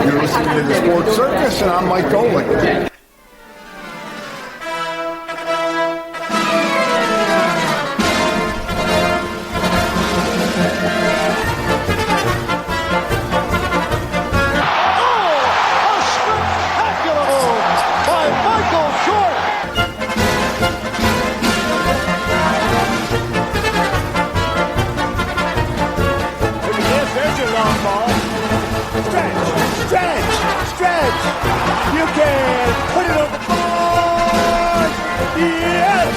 You're listening to the Sports Circus, and I'm Mike Golick. You can put it on the board. Yes!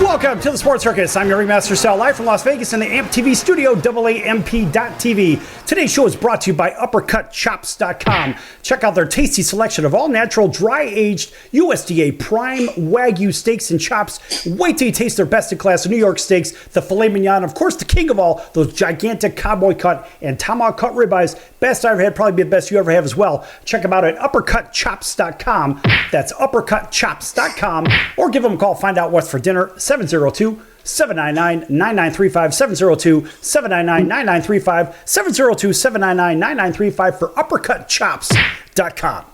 Welcome to the Sports Circus. I'm your Ringmaster Sal, live from Las Vegas in the AMP TV studio, AAMP.TV. Today's show is brought to you by UppercutChops.com. Check out their tasty selection of all-natural, dry-aged, USDA prime Wagyu steaks and chops. Wait till you taste their best-in-class New York steaks, the filet mignon, of course, the king of all, those gigantic cowboy cut and tomahawk cut ribeyes. Best I've ever had, probably be the best you ever have as well. Check them out at UppercutChops.com. That's UppercutChops.com. Or give them a call, find out what's for dinner, 702-799-9935, 702-799-9935, 702-799-9935 for UppercutChops.com.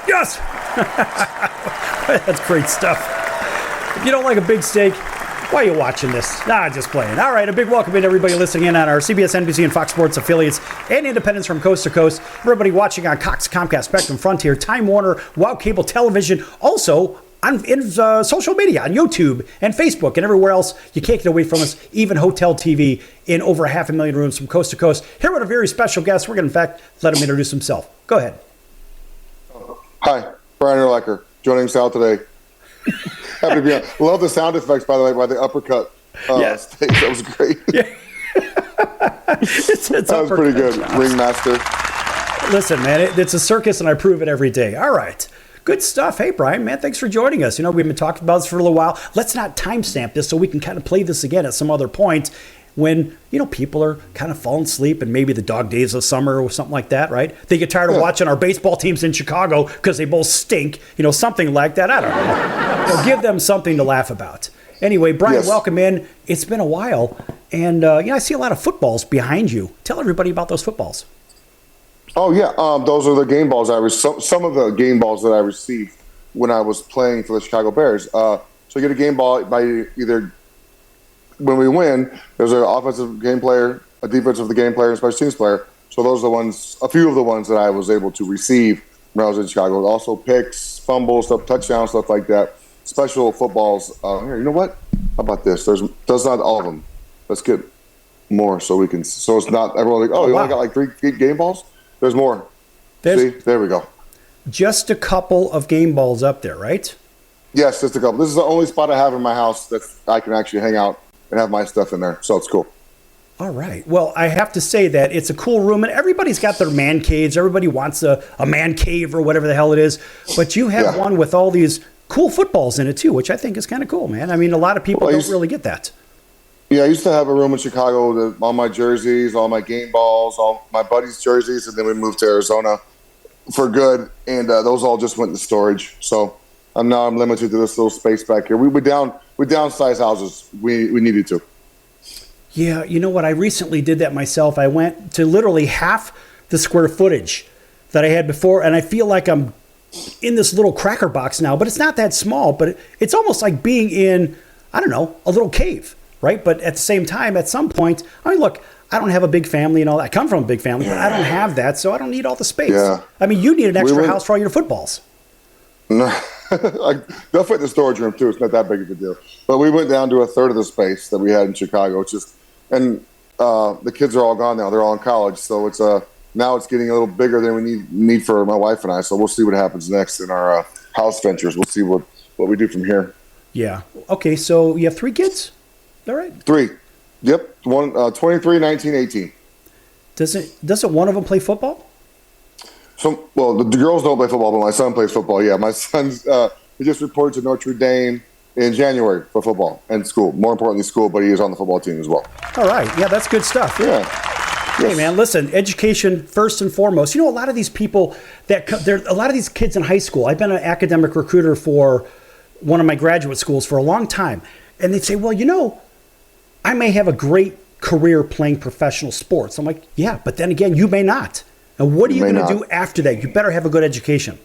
Yes! That's great stuff. If you don't like a big steak, why are you watching this? Nah, just playing. All right, a big welcome to everybody listening in on our CBS, NBC, and Fox Sports affiliates and independents from coast to coast. Everybody watching on Cox, Comcast, Spectrum, Frontier, Time Warner, Wow Cable Television. Also, on social media, on YouTube and Facebook and everywhere else. You can't get away from us, even Hotel TV in over 500,000 rooms from coast to coast. Here with a very special guest. We're going to, in fact, let him introduce himself. Go ahead. Hi, Brian Urlacher, joining Sal today. Happy to be on. Love the sound effects, by the way, by the uppercut. Yes. Stage. That was great. Yeah. That was pretty good, Ringmaster. Listen, man, it's a circus, and I prove it every day. All right. Good stuff. Hey, Brian, man, thanks for joining us. You know, we've been talking about this for a little while. Let's not timestamp this so we can kind of play this again at some other point when, you know, people are kind of falling asleep and maybe the dog days of summer or something like that, right? They get tired of watching our baseball teams in Chicago because they both stink, you know, something like that. I don't know. So give them something to laugh about. Anyway, Brian, Yes. Welcome in. It's been a while. And, you know, I see a lot of footballs behind you. Tell everybody about those footballs. Oh, yeah. Those are the game balls some of the game balls that I received when I was playing for the Chicago Bears. So you get a game ball by either when we win, there's an offensive game player, a defensive game player, and a special teams player. So those are the ones, a few of the ones that I was able to receive when I was in Chicago. Also picks, fumbles, stuff, touchdowns, stuff like that. Special footballs. Here, you know what? How about this? That's not all of them. Let's get more so we can. So it's not everyone like, oh, you only got like 3 game balls. There's more. See, there we go. Just a couple of game balls up there, right? Yes, just a couple. This is the only spot I have in my house that I can actually hang out and have my stuff in there. So it's cool. All right. Well, I have to say that it's a cool room, and everybody's got their man caves. Everybody wants a man cave or whatever the hell it is. But you have one with all these cool footballs in it, too, which I think is kind of cool, man. I mean, a lot of people don't really get that. Yeah, I used to have a room in Chicago, all my jerseys, all my game balls, all my buddies' jerseys, and then we moved to Arizona for good, and those all just went into storage. So I'm limited to this little space back here. We downsized houses. We needed to. Yeah, you know what? I recently did that myself. I went to literally half the square footage that I had before, and I feel like I'm in this little cracker box now, but it's not that small, but it's almost like being in, I don't know, a little cave. Right. But at the same time, at some point, I mean, look, I don't have a big family and all that. I come from a big family, but I don't have that. So I don't need all the space. Yeah. I mean, you need an extra house for all your footballs. No, they'll fit in the storage room, too. It's not that big of a deal. But we went down to a third of the space that we had in Chicago. And the kids are all gone now. They're all in college. So it's now it's getting a little bigger than we need for my wife and I. So we'll see what happens next in our house ventures.'t see what we do from here. Yeah. Okay. So you have 3 kids? All right. 3. Yep. 23, 19, 18. Doesn't one of them play football? So, well, the girls don't play football, but my son plays football. Yeah, my son's he just reported to Notre Dame in January for football and school. More importantly, school, but he is on the football team as well. All right. Yeah, that's good stuff. Yeah. Hey, man, listen, education first and foremost. You know, a lot of these people a lot of these kids in high school, I've been an academic recruiter for one of my graduate schools for a long time. And they'd say, well, you know, I may have a great career playing professional sports. I'm like, yeah, but then again, you may not. And what are you going to do after that? You better have a good education.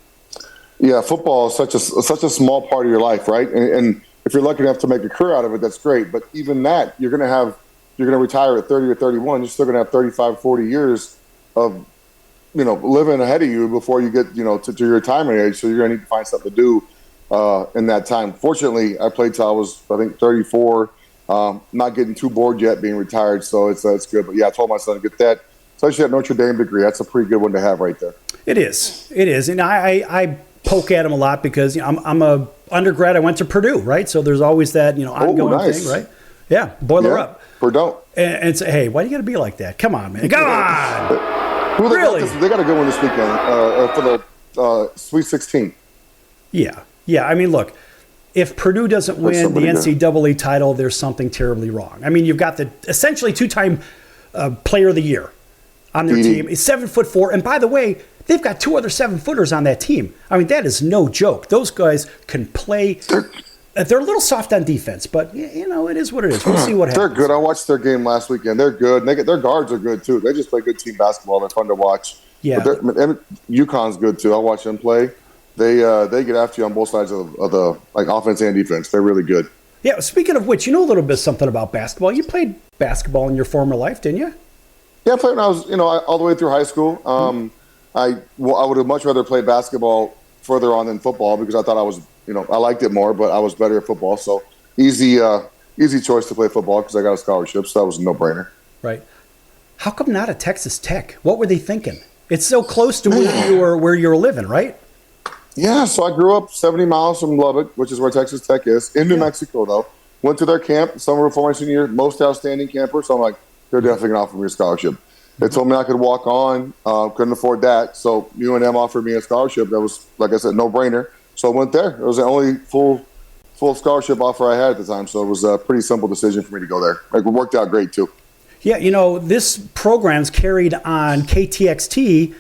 Yeah, football is such a small part of your life, right? And if you're lucky enough to make a career out of it, that's great. But even that, you're going to retire at 30 or 31. You're still going to have 35, 40 years of, living ahead of you before you get, to your retirement age. So you're going to need to find something to do in that time. Fortunately, I played till I was, I think, 34. Not getting too bored yet being retired, so it's good. But yeah, I told my son to get that, especially that Notre Dame degree. That's a pretty good one to have right there. It is, and I poke at him a lot because I'm a undergrad. I went to Purdue, right? So there's always that ongoing thing, right? Yeah, boiler up. Purdue. And say, hey, why do you got to be like that? Come on, man. Come on. Really? They got a good one this weekend for the Sweet 16. Yeah. I mean, look. If Purdue doesn't win the NCAA title, there's something terribly wrong. I mean, you've got the essentially two-time player of the year on their team. He's 7'4", and by the way, they've got 2 other 7-footers on that team. I mean, that is no joke. Those guys can play. They're a little soft on defense, but it is what it is. We'll see what happens. They're good. I watched their game last weekend. They're good. Their guards are good too. They just play good team basketball. They're fun to watch. Yeah, UConn's good too. I watch them play. They get after you on both sides of the offense and defense. They're really good. Yeah. Speaking of which, you know a little bit something about basketball. You played basketball in your former life, didn't you? Yeah, I played when I was all the way through high school. I would have much rather played basketball further on than football because I thought I was I liked it more, but I was better at football. So easy choice to play football because I got a scholarship. So that was a no-brainer. Right. How come not at Texas Tech? What were they thinking? It's so close to where you were living, right? Yeah, so I grew up 70 miles from Lubbock, which is where Texas Tech is, in New Mexico, though. Went to their camp, summer before my senior year, most outstanding camper. So I'm like, they're definitely going to offer me a scholarship. They told me I could walk on, couldn't afford that. So UNM offered me a scholarship. That was, like I said, no-brainer. So I went there. It was the only full scholarship offer I had at the time. So it was a pretty simple decision for me to go there. It worked out great, too. Yeah, this program's carried on KTXT.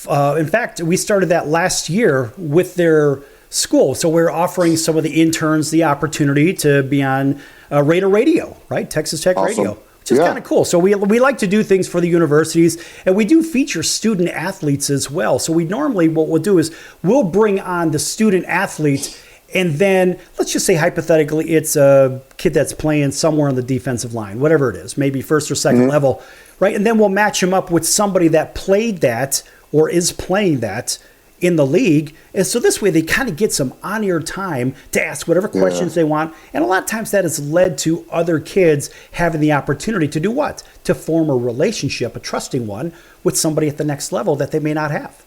In fact, we started that last year with their school. So we're offering some of the interns the opportunity to be on Raider Radio, right? Texas Tech Radio, which is kind of cool. So we like to do things for the universities, and we do feature student athletes as well. So we normally, what we'll do is we'll bring on the student athletes, and then let's just say hypothetically it's a kid that's playing somewhere on the defensive line, whatever it is, maybe first or second level, right? And then we'll match him up with somebody that played that or is playing that in the league. And so this way they kind of get some on-air time to ask whatever questions they want. And a lot of times that has led to other kids having the opportunity to do what? To form a relationship, a trusting one, with somebody at the next level that they may not have.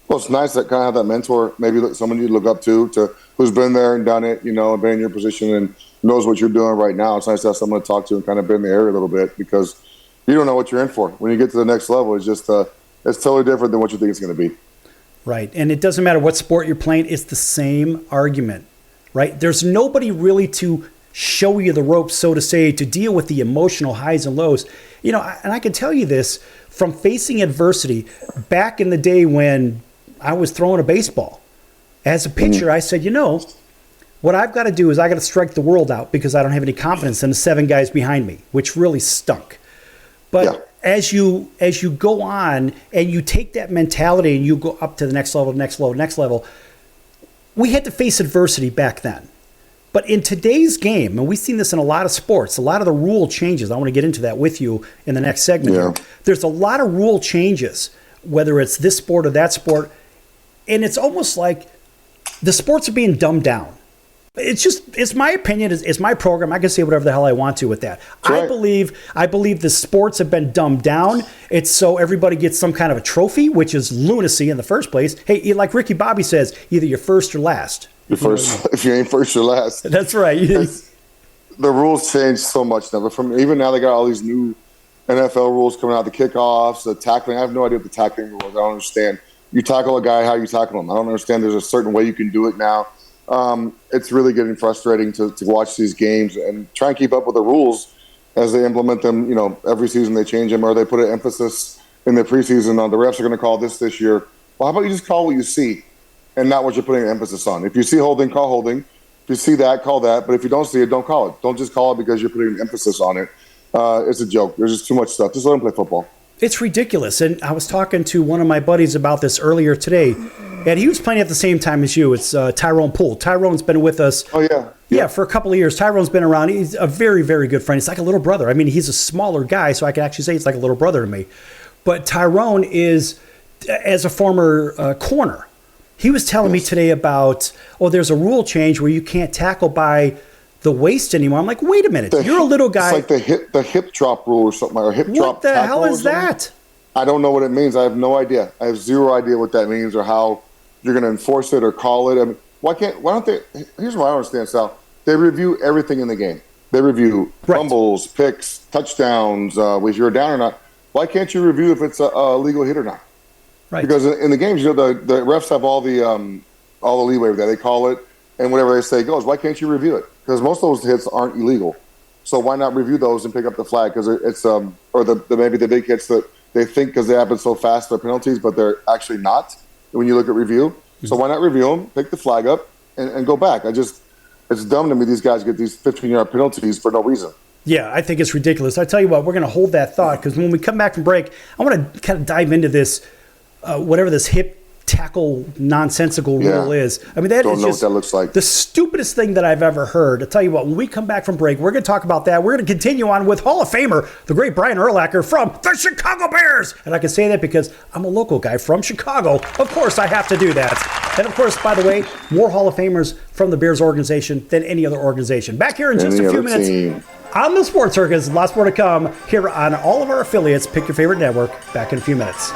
Well, it's nice that kind of have that mentor, maybe someone you look up to who's been there and done it, and been in your position and knows what you're doing right now. It's nice to have someone to talk to and kind of been in the area a little bit because you don't know what you're in for. When you get to the next level, it's just it's totally different than what you think it's going to be. Right. And it doesn't matter what sport you're playing. It's the same argument, right? There's nobody really to show you the ropes, so to say, to deal with the emotional highs and lows. And I can tell you this from facing adversity back in the day when I was throwing a baseball. As a pitcher, I said, what I've got to do is I got to strike the world out because I don't have any confidence in the 7 guys behind me, which really stunk. But as you go on and you take that mentality and you go up to the next level, we had to face adversity back then. But in today's game, and we've seen this in a lot of sports, a lot of the rule changes. I want to get into that with you in the next segment. Here. There's a lot of rule changes, whether it's this sport or that sport. And it's almost like the sports are being dumbed down. It's my opinion. It's my program. I can say whatever the hell I want to with that. Right. I believe the sports have been dumbed down. It's so everybody gets some kind of a trophy, which is lunacy in the first place. Hey, like Ricky Bobby says, either you're first or last. If you ain't first or last. That's right. The rules change so much now. But even now, they got all these new NFL rules coming out. The kickoffs, the tackling. I have no idea what the tackling rules. I don't understand. You tackle a guy, how you tackle him. I don't understand. There's a certain way you can do it now. It's really getting frustrating to watch these games and try and keep up with the rules as they implement them. Every season they change them or they put an emphasis in the preseason on the refs are going to call this year. Well, how about you just call what you see and not what you're putting an emphasis on? If you see holding, call holding. If you see that, call that. But if you don't see it, don't call it. Don't just call it because you're putting an emphasis on it. it's a joke. There's just too much stuff. Just let them play football. It's ridiculous. And I was talking to one of my buddies about this earlier today, and he was playing at the same time as you. It's Tyrone Poole. Tyrone's been with us. Oh, yeah. Yeah, for a couple of years. Tyrone's been around. He's a very, very good friend. He's like a little brother. I mean, he's a smaller guy, so I can actually say he's like a little brother to me. But Tyrone is, as a former corner, he was telling me today about, there's a rule change where you can't tackle by the waist anymore. I'm like, wait a minute. You're a little guy. It's like the hip drop rule or something, or hip drop. What the hell is that? I don't know what it means. I have no idea. I have zero idea what that means or how you're going to enforce it or call it. I mean, why don't they? Here's what I don't understand, Sal. They review everything in the game. They review fumbles, picks, touchdowns, if you're down or not. Why can't you review if it's a legal hit or not? Right. Because in the games, the refs have all the leeway with that. They call it, and whatever they say goes. Why can't you review it? Because most of those hits aren't illegal. So why not review those and pick up the flag? Because it's maybe the big hits that they think because they happen so fast they're penalties, but they're actually not when you look at review. Mm-hmm. So why not review them, pick the flag up, and go back? It's dumb to me these guys get these 15-yard penalties for no reason. Yeah, I think it's ridiculous. I tell you what, we're going to hold that thought because when we come back from break, I want to kind of dive into this, whatever this hip tackle nonsensical rule is. I mean, that is just what that looks like. The stupidest thing that I've ever heard. I tell you what, when we come back from break, we're going to talk about that. We're going to continue on with Hall of Famer, the great Brian Urlacher from the Chicago Bears. And I can say that because I'm a local guy from Chicago. Of course, I have to do that. And of course, by the way, more Hall of Famers from the Bears organization than any other organization. Back here in just a few minutes on the Sports Circus. Lots more to come here on all of our affiliates. Pick your favorite network. Back in a few minutes.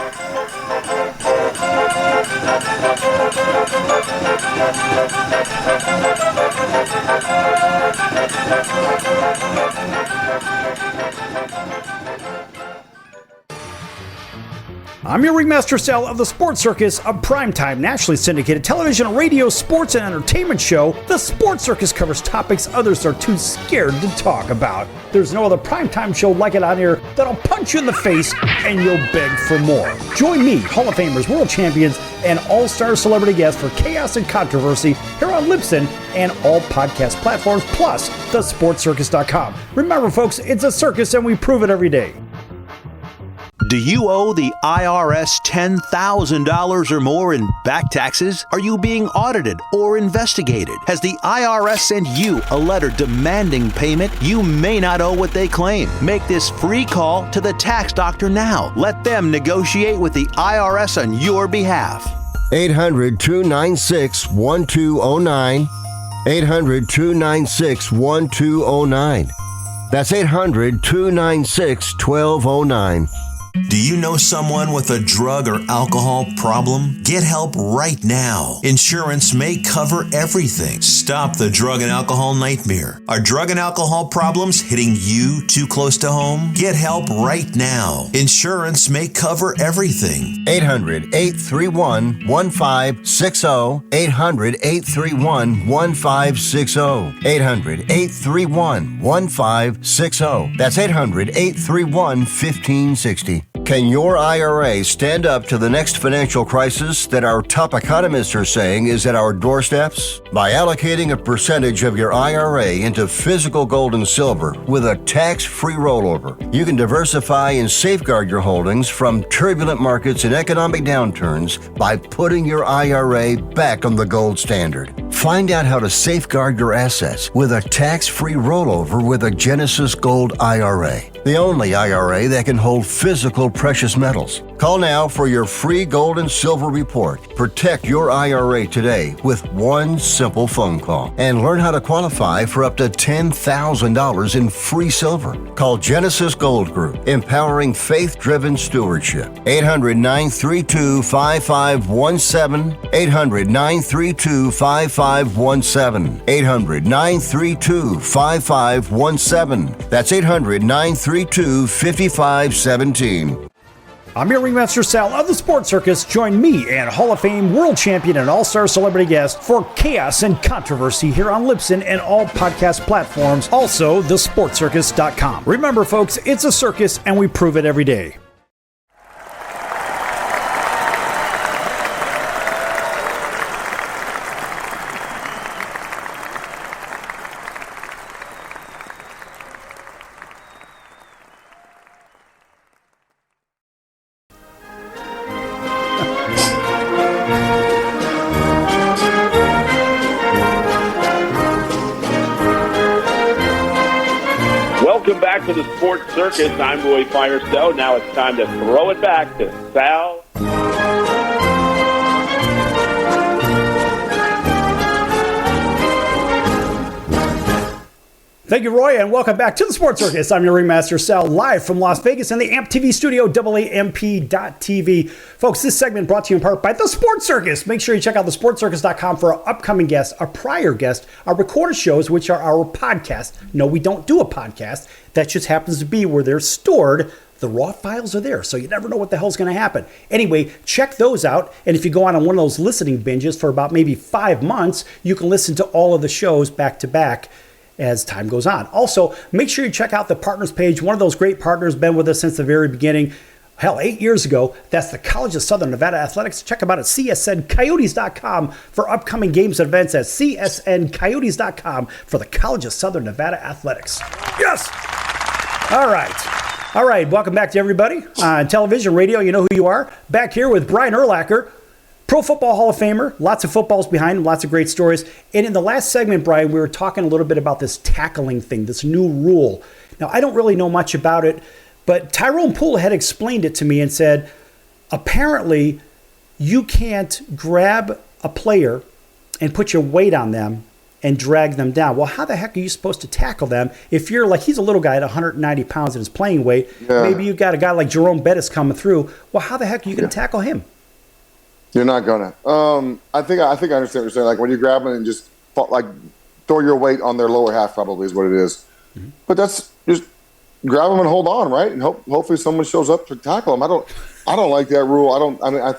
I'm your Ringmaster Sal of the Sports Circus, a primetime, nationally syndicated television, radio, sports, and entertainment show. The Sports Circus covers topics others are too scared to talk about. There's no other primetime show like it on here that'll punch you in the face and you'll beg for more. Join me, Hall of Famers, world champions, and all-star celebrity guests for chaos and controversy here on Libsyn and all podcast platforms, plus thesportscircus.com. Remember, folks, it's a circus and we prove it every day. Do you owe the IRS $10,000 or more in back taxes? Are you being audited or investigated? Has the IRS sent you a letter demanding payment? You may not owe what they claim. Make this free call to the tax doctor now. Let them negotiate with the IRS on your behalf. 800-296-1209. 800-296-1209. That's 800-296-1209. Do you know someone with a drug or alcohol problem? Get help right now. Insurance may cover everything. Stop the drug and alcohol nightmare. Are drug and alcohol problems hitting you too close to home? Get help right now. Insurance may cover everything. 800-831-1560. 800-831-1560. 800-831-1560. That's 800-831-1560. Can your IRA stand up to the next financial crisis that our top economists are saying is at our doorsteps? By allocating a percentage of your IRA into physical gold and silver with a tax-free rollover, you can diversify and safeguard your holdings from turbulent markets and economic downturns by putting your IRA back on the gold standard. Find out how to safeguard your assets with a tax-free rollover with a Genesis Gold IRA, the only IRA that can hold physical precious metals. Call now for your free gold and silver report. Protect your IRA today with one simple phone call and learn how to qualify for up to $10,000 in free silver. Call Genesis Gold Group, empowering faith-driven stewardship. 800-932-5517. 800-932-5517. 800-932-5517. That's 800-932-5517. I'm your Ringmaster Sal of the Sports Circus. Join me and Hall of Fame world champion and all-star celebrity guest for chaos and controversy here on Libsyn and all podcast platforms. Also, thesportscircus.com. Remember, folks, it's a circus and we prove it every day. Welcome back to the Sports Circus. I'm Roy Firestone. Now it's time to throw it back to Sal. Thank you, Roy, and welcome back to the Sports Circus. I'm your Ringmaster Sal, live from Las Vegas in the AMP TV studio, AAMP.TV. Folks, this segment brought to you in part by the Sports Circus. Make sure you check out thesportscircus.com for our upcoming guests, our prior guests, our recorded shows, which are our podcast. No, we don't do a podcast. That just happens to be where they're stored. The raw files are there, so you never know what the hell's going to happen. Anyway, check those out, and if you go on one of those listening binges for about maybe 5 months, you can listen to all of the shows back to back as time goes on. Also, make sure you check out the partners page. One of those great partners, been with us since the very beginning. Hell, 8 years ago. That's the College of Southern Nevada Athletics. Check them out at csncoyotes.com for upcoming games and events at csncoyotes.com for the College of Southern Nevada Athletics. Yes! All right. Welcome back to everybody on television, radio. You know who you are. Back here with Brian Urlacher, Pro Football Hall of Famer, lots of footballs behind him, lots of great stories. And in the last segment, Brian, we were talking a little bit about this tackling thing, this new rule. Now, I don't really know much about it, but Tyrone Poole had explained it to me and said, apparently, you can't grab a player and put your weight on them and drag them down. Well, how the heck are you supposed to tackle them if you're like, he's a little guy at 190 pounds in his playing weight. Yeah. Maybe you've got a guy like Jerome Bettis coming through. Well, how the heck are you going to tackle him? You're not gonna. I think I understand what you're saying. Like when you grab them and just throw your weight on their lower half, probably is what it is. Mm-hmm. But that's just grab them and hold on, right? And hopefully someone shows up to tackle them. I don't like that rule.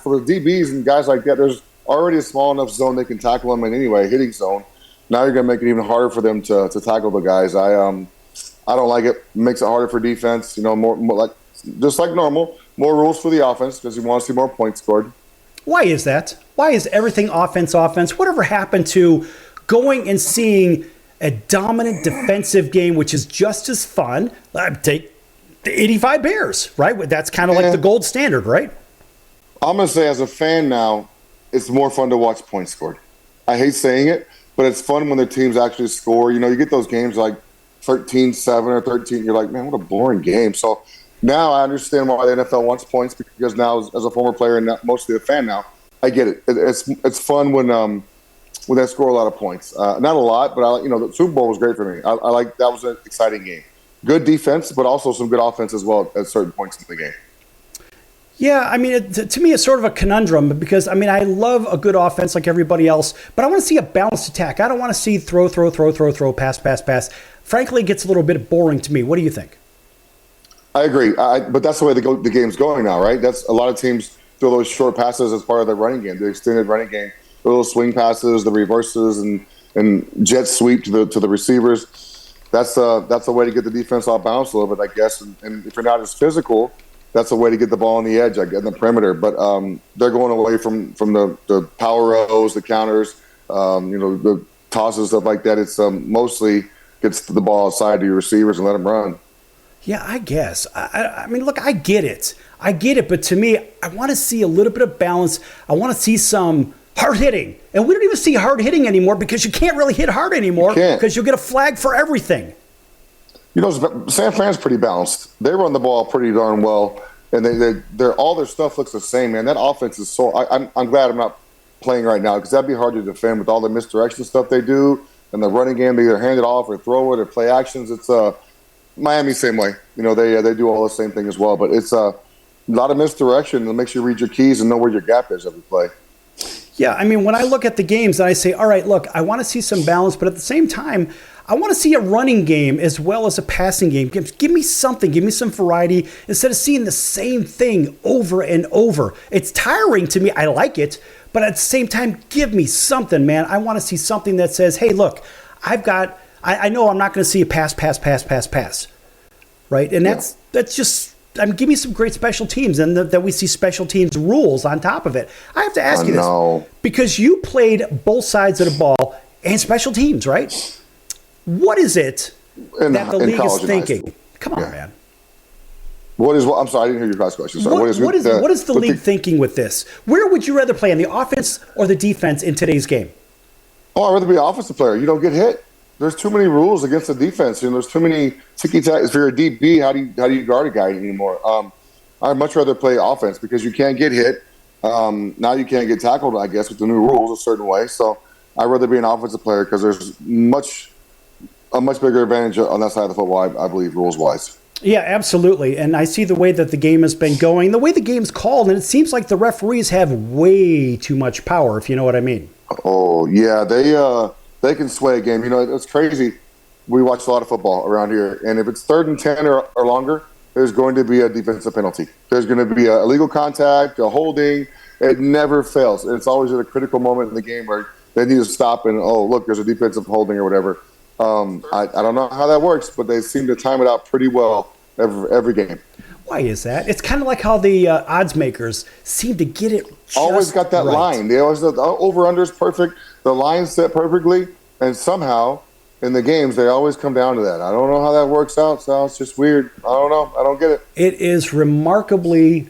For the DBs and guys like that, there's already a small enough zone they can tackle them in anyway, hitting zone. Now you're gonna make it even harder for them to tackle the guys. I don't like it. It makes it harder for defense. You know, more like just like normal. More rules for the offense because you want to see more points scored. Why is that? Why is everything offense? Whatever happened to going and seeing a dominant defensive game, which is just as fun? Take the 85 Bears, right? That's kind of like the gold standard, right? I'm going to say as a fan now, it's more fun to watch points scored. I hate saying it, but it's fun when the teams actually score. You know, you get those games like 13-7 or 13, you're like, man, what a boring game. So now I understand why the NFL wants points because now, as a former player and mostly a fan now, I get it. It's fun when they score a lot of points. Not a lot, but the Super Bowl was great for me. I like that was an exciting game. Good defense, but also some good offense as well at certain points in the game. Yeah, I mean, to me, it's sort of a conundrum because, I mean, I love a good offense like everybody else, but I want to see a balanced attack. I don't want to see throw, pass. Frankly, it gets a little bit boring to me. What do you think? I agree, but that's the way the game's going now, right? That's a lot of teams throw those short passes as part of their running game, the extended running game, the little swing passes, the reverses, and jet sweep to the receivers. That's a way to get the defense off balance a little bit, I guess. And if you're not as physical, that's a way to get the ball on the edge, in the perimeter. But they're going away from the power rows, the counters, the tosses, stuff like that. It's mostly gets the ball outside to your receivers and let them run. Yeah, I guess. I mean, look, I get it. But to me, I want to see a little bit of balance. I want to see some hard hitting. And we don't even see hard hitting anymore because you can't really hit hard anymore because you'll get a flag for everything. You know, San Fran's pretty balanced. They run the ball pretty darn well, and they're all their stuff looks the same, man. That offense is so – I'm glad I'm not playing right now because that'd be hard to defend with all the misdirection stuff they do and the running game. They either hand it off or throw it or play actions. It's Miami, same way. You know, they do all the same thing as well. But it's a lot of misdirection that makes you read your keys and know where your gap is every play. Yeah, I mean, when I look at the games, I say, all right, look, I want to see some balance, but at the same time, I want to see a running game as well as a passing game. Give me something. Give me some variety instead of seeing the same thing over and over. It's tiring to me. I like it, but at the same time, give me something, man. I want to see something that says, hey, look, I know I'm not going to see a pass, right? And that's just, give me some great special teams and that we see special teams rules on top of it. I have to ask you this because you played both sides of the ball and special teams, right? What is it that the league is thinking? Come on, man. I'm sorry, I didn't hear your last question. Sorry. What is the league thinking with this? Where would you rather play, in the offense or the defense in today's game? Oh, I'd rather be an offensive player. You don't get hit. there's too many rules against the defense, and there's too many ticky-tack. If you're a DB, how do you guard a guy anymore? I'd much rather play offense because you can't get hit. Now you can't get tackled, I guess, with the new rules a certain way. So I'd rather be an offensive player because there's a much bigger advantage on that side of the football, I believe, rules-wise. Yeah, absolutely. And I see the way that the game has been going, the way the game's called, and it seems like the referees have way too much power, if you know what I mean. Oh, yeah. They can sway a game. You know, it's crazy. We watch a lot of football around here, and if it's 3rd and 10 or longer, there's going to be a defensive penalty. There's going to be a illegal contact, a holding. It never fails. It's always at a critical moment in the game where they need to stop and, oh, look, there's a defensive holding or whatever. I don't know how that works, but they seem to time it out pretty well every game. Why is that? It's kind of like how the odds makers seem to get it just always got that right. line. They always, the over-under is perfect. The line's set perfectly, and somehow in the games they always come down to that. I don't know how that works out, so it's just weird. I don't know. I don't get it. It is remarkably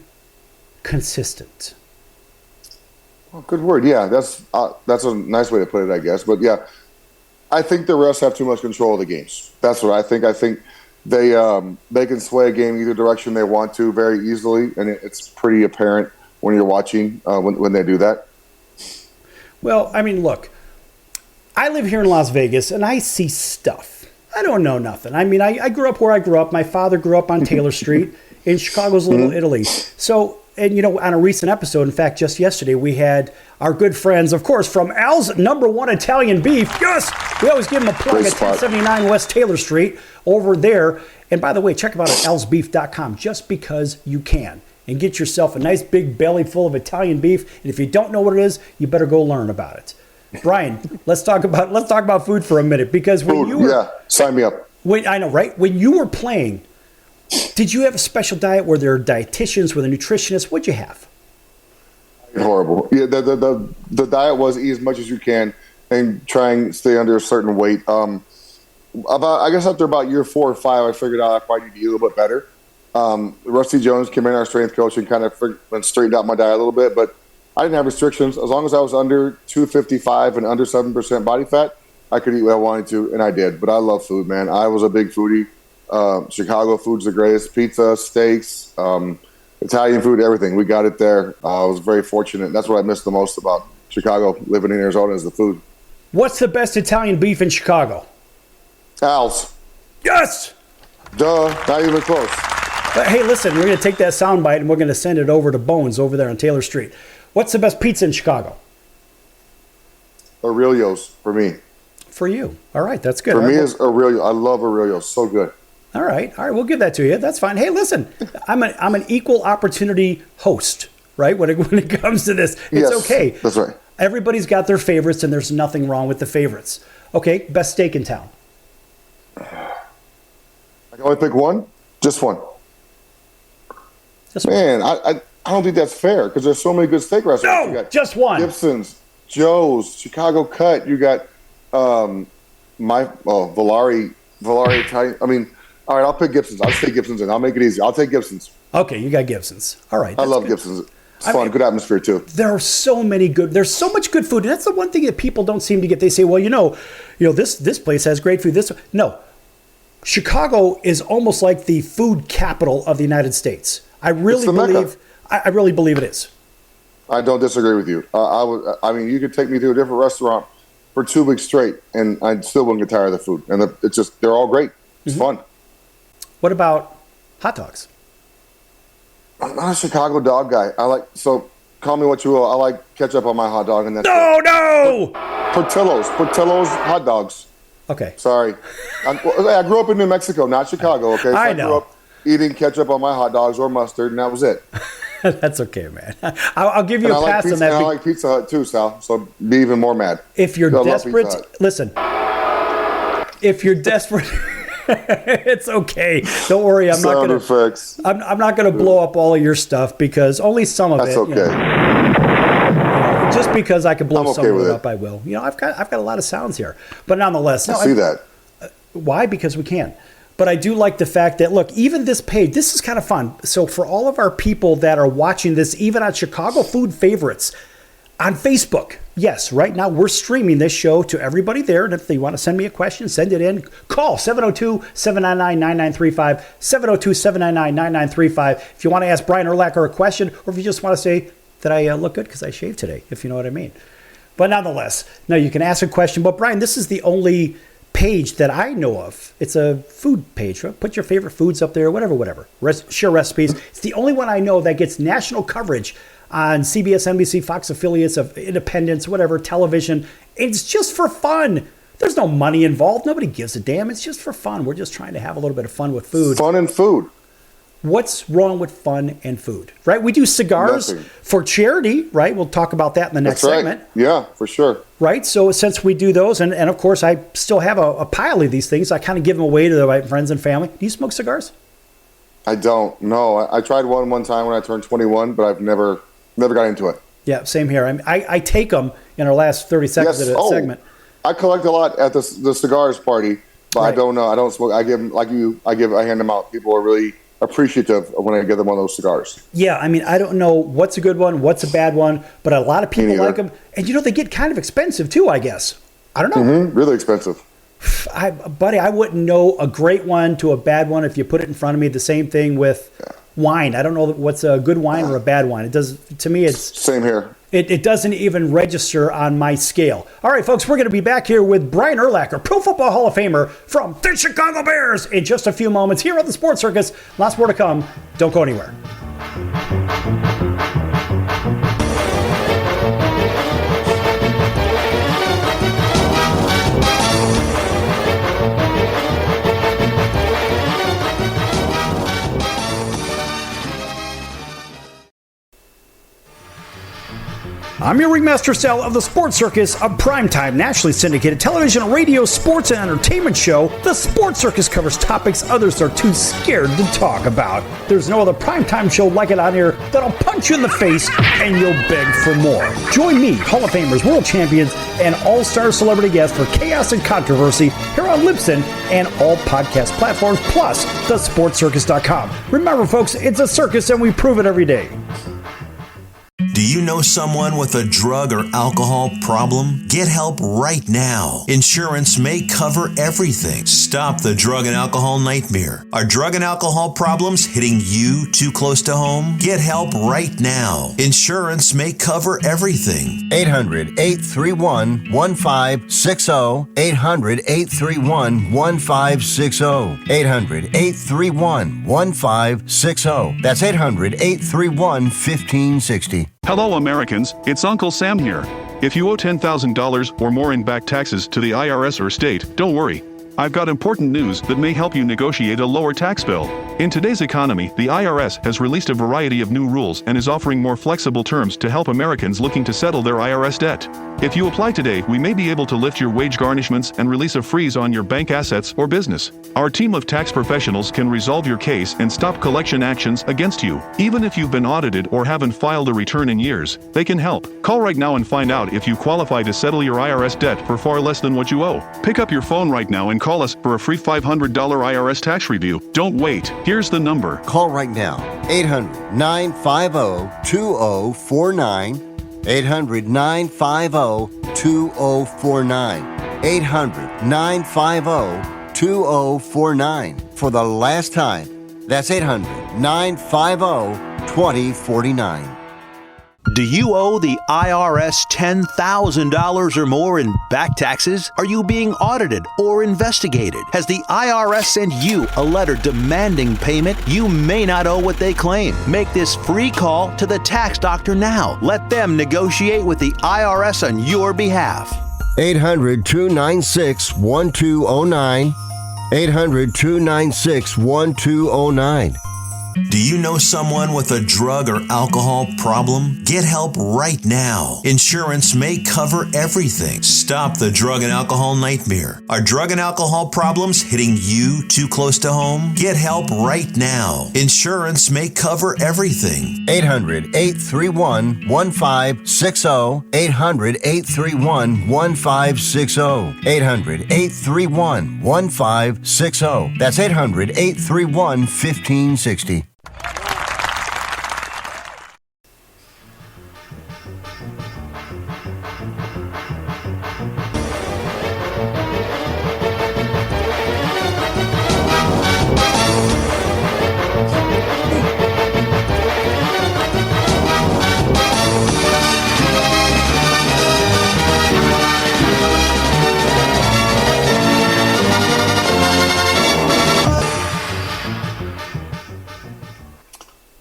consistent. Oh, good word. Yeah, that's a nice way to put it, I guess. But yeah, I think the refs have too much control of the games. That's what I think. I think they can sway a game either direction they want to very easily, and it's pretty apparent when you're watching when they do that. Well, I mean, look, I live here in Las Vegas, and I see stuff. I don't know nothing. I mean, I grew up where I grew up. My father grew up on Taylor Street in Chicago's Little Italy. So, and you know, on a recent episode, in fact, just yesterday, we had our good friends, of course, from Al's #1 Italian Beef. Yes, we always give them a plug at 1079 West Taylor Street over there. And by the way, check them out at alsbeef.com just because you can. And get yourself a nice big belly full of Italian beef. And if you don't know what it is, you better go learn about it. Brian, let's talk about food for a minute, because when you were, sign me up. I know, right? When you were playing, did you have a special diet? Were there dietitians? Were there nutritionists? What'd you have? Horrible. Yeah, the diet was eat as much as you can and try and stay under a certain weight. I guess after about year 4 or 5, I figured out I probably need to eat a little bit better. Rusty Jones came in, our strength coach, and kind of straightened out my diet a little bit, but I didn't have restrictions. As long as I was under 255 and under 7% body fat, I could eat what I wanted to, and I did. But I love food, man. I was a big foodie. Chicago food's the greatest. Pizza, steaks, Italian food, everything. We got it there. I was very fortunate. That's what I miss the most about Chicago, living in Arizona, is the food. What's the best Italian beef in Chicago? Al's. Yes! Duh, not even close. But hey, listen, we're going to take that soundbite and we're going to send it over to Bones over there on Taylor Street. What's the best pizza in Chicago? Aurelio's for me. For you. All right, that's good. For me is Aurelio. I love Aurelio. So good. All right, we'll give that to you. That's fine. Hey, listen, I'm an equal opportunity host, right? When it comes to this, it's okay. That's right. Everybody's got their favorites, and there's nothing wrong with the favorites. Okay, best steak in town. I can only pick one? Just one. Man, I don't think that's fair because there's so many good steak restaurants. No, you got just one. Gibson's, Joe's, Chicago Cut. You got Valari Italian. I mean, all right, I'll pick Gibson's. I'll take Gibson's and I'll make it easy. I'll take Gibson's. Okay, you got Gibson's. All right. I love Gibson's. It's fun, good atmosphere too. There's so much good food. And that's the one thing that people don't seem to get. They say, well, you know, this place has great food. No. Chicago is almost like the food capital of the United States. I really believe it is. I don't disagree with you. I mean, you could take me to a different restaurant for 2 weeks straight, and I still wouldn't get tired of the food. And they're all great. It's fun. What about hot dogs? I'm not a Chicago dog guy. Call me what you will. I like ketchup on my hot dog, and that's no. Portillo's hot dogs. Okay. Sorry, I grew up in New Mexico, not Chicago. Okay, so I grew up eating ketchup on my hot dogs or mustard, and that was it. That's okay, man. I'll give you a pass on that. I like Pizza Hut too, Sal. So be even more mad. If you're desperate, listen. If you're desperate. It's okay. Don't worry. I'm not going to blow up all of your stuff because only some of That's okay. Just because I can blow some of it up, I will. I've got a lot of sounds here, but nonetheless, I see that. Why? Because we can. But I do like the fact that, look, even this page, this is kind of fun. So for all of our people that are watching this, even on Chicago Food Favorites, on Facebook. Yes, right now we're streaming this show to everybody there. And if they want to send me a question, send it in. Call 702-799-9935, 702-799-9935. If you want to ask Brian Urlacher a question, or if you just want to say that I look good because I shaved today, if you know what I mean. But nonetheless, no, you can ask a question. But Brian, this is the only page that I know of. It's a food page. Put your favorite foods up there, whatever. Share recipes. It's the only one I know that gets national coverage on CBS, NBC, Fox affiliates of independents, whatever, television. It's just for fun. There's no money involved. Nobody gives a damn. It's just for fun. We're just trying to have a little bit of fun with food. Fun and food. What's wrong with fun and food, right? We do cigars for charity, right? We'll talk about that in the next segment. Yeah, for sure. Right? So since we do those, and of course I still have a pile of these things, I kind of give them away to my friends and family. Do you smoke cigars? I don't. No, I tried one time when I turned 21, but I've never got into it. Yeah, same here. I take them in our last 30 seconds of the segment. I collect a lot at the cigars party, but right. I don't know. I don't smoke. I give them, like you, I hand them out. People are really appreciative when I give them one of those cigars. Yeah, I mean, I don't know what's a good one, what's a bad one, but a lot of people like them. And they get kind of expensive too, I guess. I don't know. Mm-hmm. Really expensive. Buddy, I wouldn't know a great one to a bad one if you put it in front of me. The same thing with wine. I don't know what's a good wine or a bad wine. It does, to me, it's same here. It doesn't even register on my scale. All right, folks, we're going to be back here with Brian Urlacher, Pro Football Hall of Famer from the Chicago Bears, in just a few moments here on the Sports Circus. Lots more to come. Don't go anywhere. I'm your Ringmaster Sal of the Sports Circus, a primetime, nationally syndicated television, radio, sports, and entertainment show. The Sports Circus covers topics others are too scared to talk about. There's no other primetime show like it on here that'll punch you in the face and you'll beg for more. Join me, Hall of Famers, world champions, and all-star celebrity guests for chaos and controversy here on Libsyn and all podcast platforms, plus thesportscircus.com. Remember, folks, it's a circus and we prove it every day. Do you know someone with a drug or alcohol problem? Get help right now. Insurance may cover everything. Stop the drug and alcohol nightmare. Are drug and alcohol problems hitting you too close to home? Get help right now. Insurance may cover everything. 800-831-1560. 800-831-1560. 800-831-1560. That's 800-831-1560. Hello, Americans. It's Uncle Sam here. If you owe $10,000 or more in back taxes to the IRS or state, don't worry. I've got important news that may help you negotiate a lower tax bill. In today's economy, the IRS has released a variety of new rules and is offering more flexible terms to help Americans looking to settle their IRS debt. If you apply today, we may be able to lift your wage garnishments and release a freeze on your bank assets or business. Our team of tax professionals can resolve your case and stop collection actions against you. Even if you've been audited or haven't filed a return in years, they can help. Call right now and find out if you qualify to settle your IRS debt for far less than what you owe. Pick up your phone right now and call us for a free $500 IRS tax review. Don't wait. Here's the number. Call right now. 800-950-2049. 800-950-2049. 800-950-2049. For the last time, that's 800-950-2049. Do you owe the IRS $10,000 or more in back taxes? Are you being audited or investigated? Has the IRS sent you a letter demanding payment? You may not owe what they claim. Make this free call to the tax doctor now. Let them negotiate with the IRS on your behalf. 800-296-1209. 800-296-1209. Do you know someone with a drug or alcohol problem? Get help right now. Insurance may cover everything. Stop the drug and alcohol nightmare. Are drug and alcohol problems hitting you too close to home? Get help right now. Insurance may cover everything. 800-831-1560. 800-831-1560. 800-831-1560. That's 800-831-1560.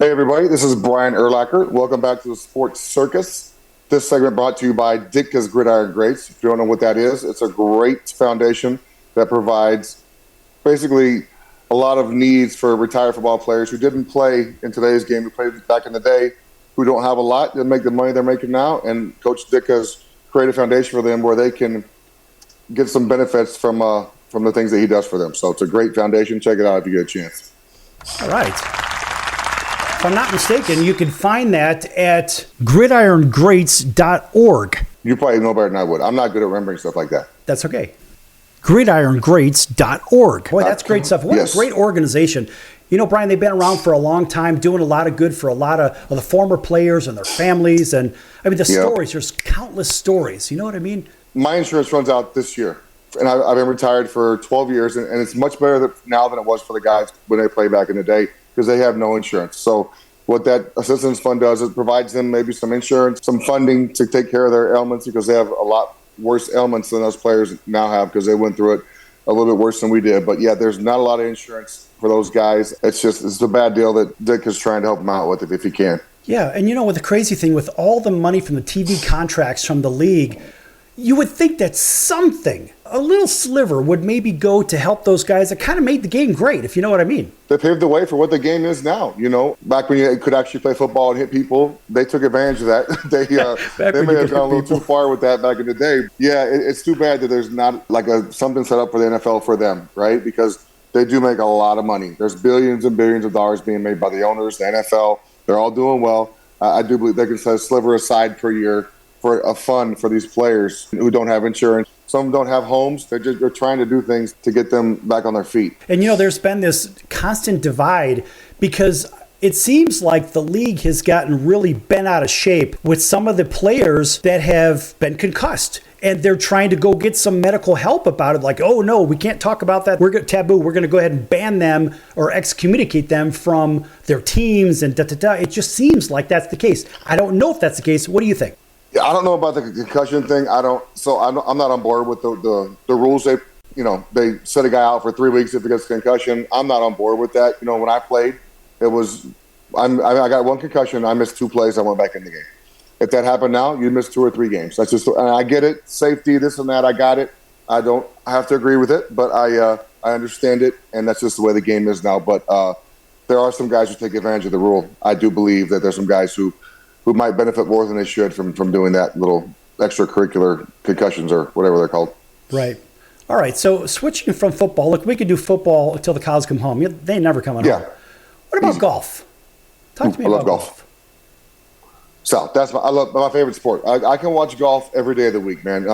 Hey, everybody. This is Brian Urlacher. Welcome back to the Sports Circus. This segment brought to you by Ditka's Gridiron Greats. If you don't know what that is, it's a great foundation that provides basically a lot of needs for retired football players who didn't play in today's game, who played back in the day, who don't have a lot to make the money they're making now. And Coach Ditka's created a foundation for them where they can get some benefits from the things that he does for them. So it's a great foundation. Check it out if you get a chance. All right. If I'm not mistaken, you can find that at gridirongreats.org. You probably know better than I would. I'm not good at remembering stuff like that. That's okay. gridirongreats.org. Boy, that's great stuff. What Yes. a great organization. You know, Brian, they've been around for a long time, doing a lot of good for a lot of the former players and their families. And I mean, the stories, there's countless stories. You know what I mean? My insurance runs out this year, and I've been retired for 12 years, and it's much better now than it was for the guys when they played back in the day because they have no insurance. So what that assistance fund does is provides them maybe some insurance, some funding to take care of their ailments because they have a lot worse ailments than those players now have because they went through it a little bit worse than we did. But, yeah, there's not a lot of insurance for those guys. It's a bad deal that Dick is trying to help them out with if he can. Yeah, and you know what the crazy thing with all the money from the TV contracts from the league, you would think that something, a little sliver, would maybe go to help those guys that kind of made the game great, if you know what I mean. They paved the way for what the game is now. You know, back when you could actually play football and hit people, they took advantage of that. They may have gone a little too far with that back in the day. Yeah, it's too bad that there's not like something set up for the NFL for them, right? Because they do make a lot of money. There's billions and billions of dollars being made by the owners, the NFL. They're all doing well. I do believe they can set a sliver aside per year for a fund for these players who don't have insurance. Some don't have homes. They're trying to do things to get them back on their feet. And, you know, there's been this constant divide because it seems like the league has gotten really bent out of shape with some of the players that have been concussed. And they're trying to go get some medical help about it. Like, oh, no, we can't talk about that. We're taboo. We're going to go ahead and ban them or excommunicate them from their teams and da-da-da. It just seems like that's the case. I don't know if that's the case. What do you think? Yeah, I don't know about the concussion thing. I'm not on board with the rules. They set a guy out for 3 weeks if he gets a concussion. I'm not on board with that. You know, when I played, I got one concussion. I missed 2 plays. I went back in the game. If that happened now, you miss 2 or 3 games. That's just, and I get it, safety, this and that. I got it. I have to agree with it, but I understand it, and that's just the way the game is now. But there are some guys who take advantage of the rule. I do believe that there's some guys who might benefit more than they should from doing that little extracurricular concussions or whatever they're called. Right. All right. So switching from football, look, we could do football until the cows come home. They ain't never coming home. What about golf? Talk to me about golf. So I love my favorite sport. I can watch golf every day of the week, man.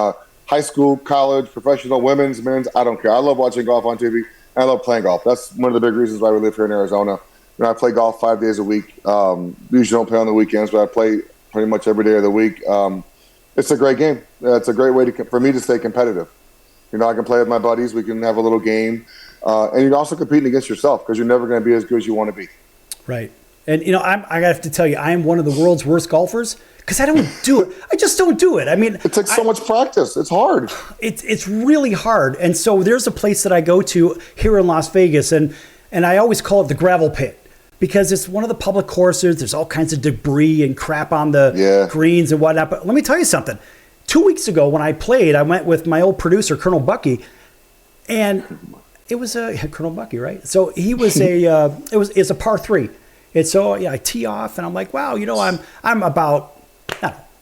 High school, college, professional, women's, men's, I don't care. I love watching golf on TV. And I love playing golf. That's one of the big reasons why we live here in Arizona. You know, I play golf 5 days a week. Usually don't play on the weekends, but I play pretty much every day of the week. It's a great game. It's a great way for me to stay competitive. You know, I can play with my buddies. We can have a little game. And you're also competing against yourself because you're never going to be as good as you want to be. Right. And, you know, I have to tell you, I am one of the world's worst golfers because I don't do it. I just don't do it. I mean, it takes so much practice. It's hard. It's really hard. And so there's a place that I go to here in Las Vegas, and I always call it the gravel pit because it's one of the public courses. There's all kinds of debris and crap on the greens and whatnot. But let me tell you something. 2 weeks ago when I played, I went with my old producer, Colonel Bucky, and it was Colonel Bucky, right? So he was it's a par 3. And so I tee off, and I'm like, wow, you know, I'm about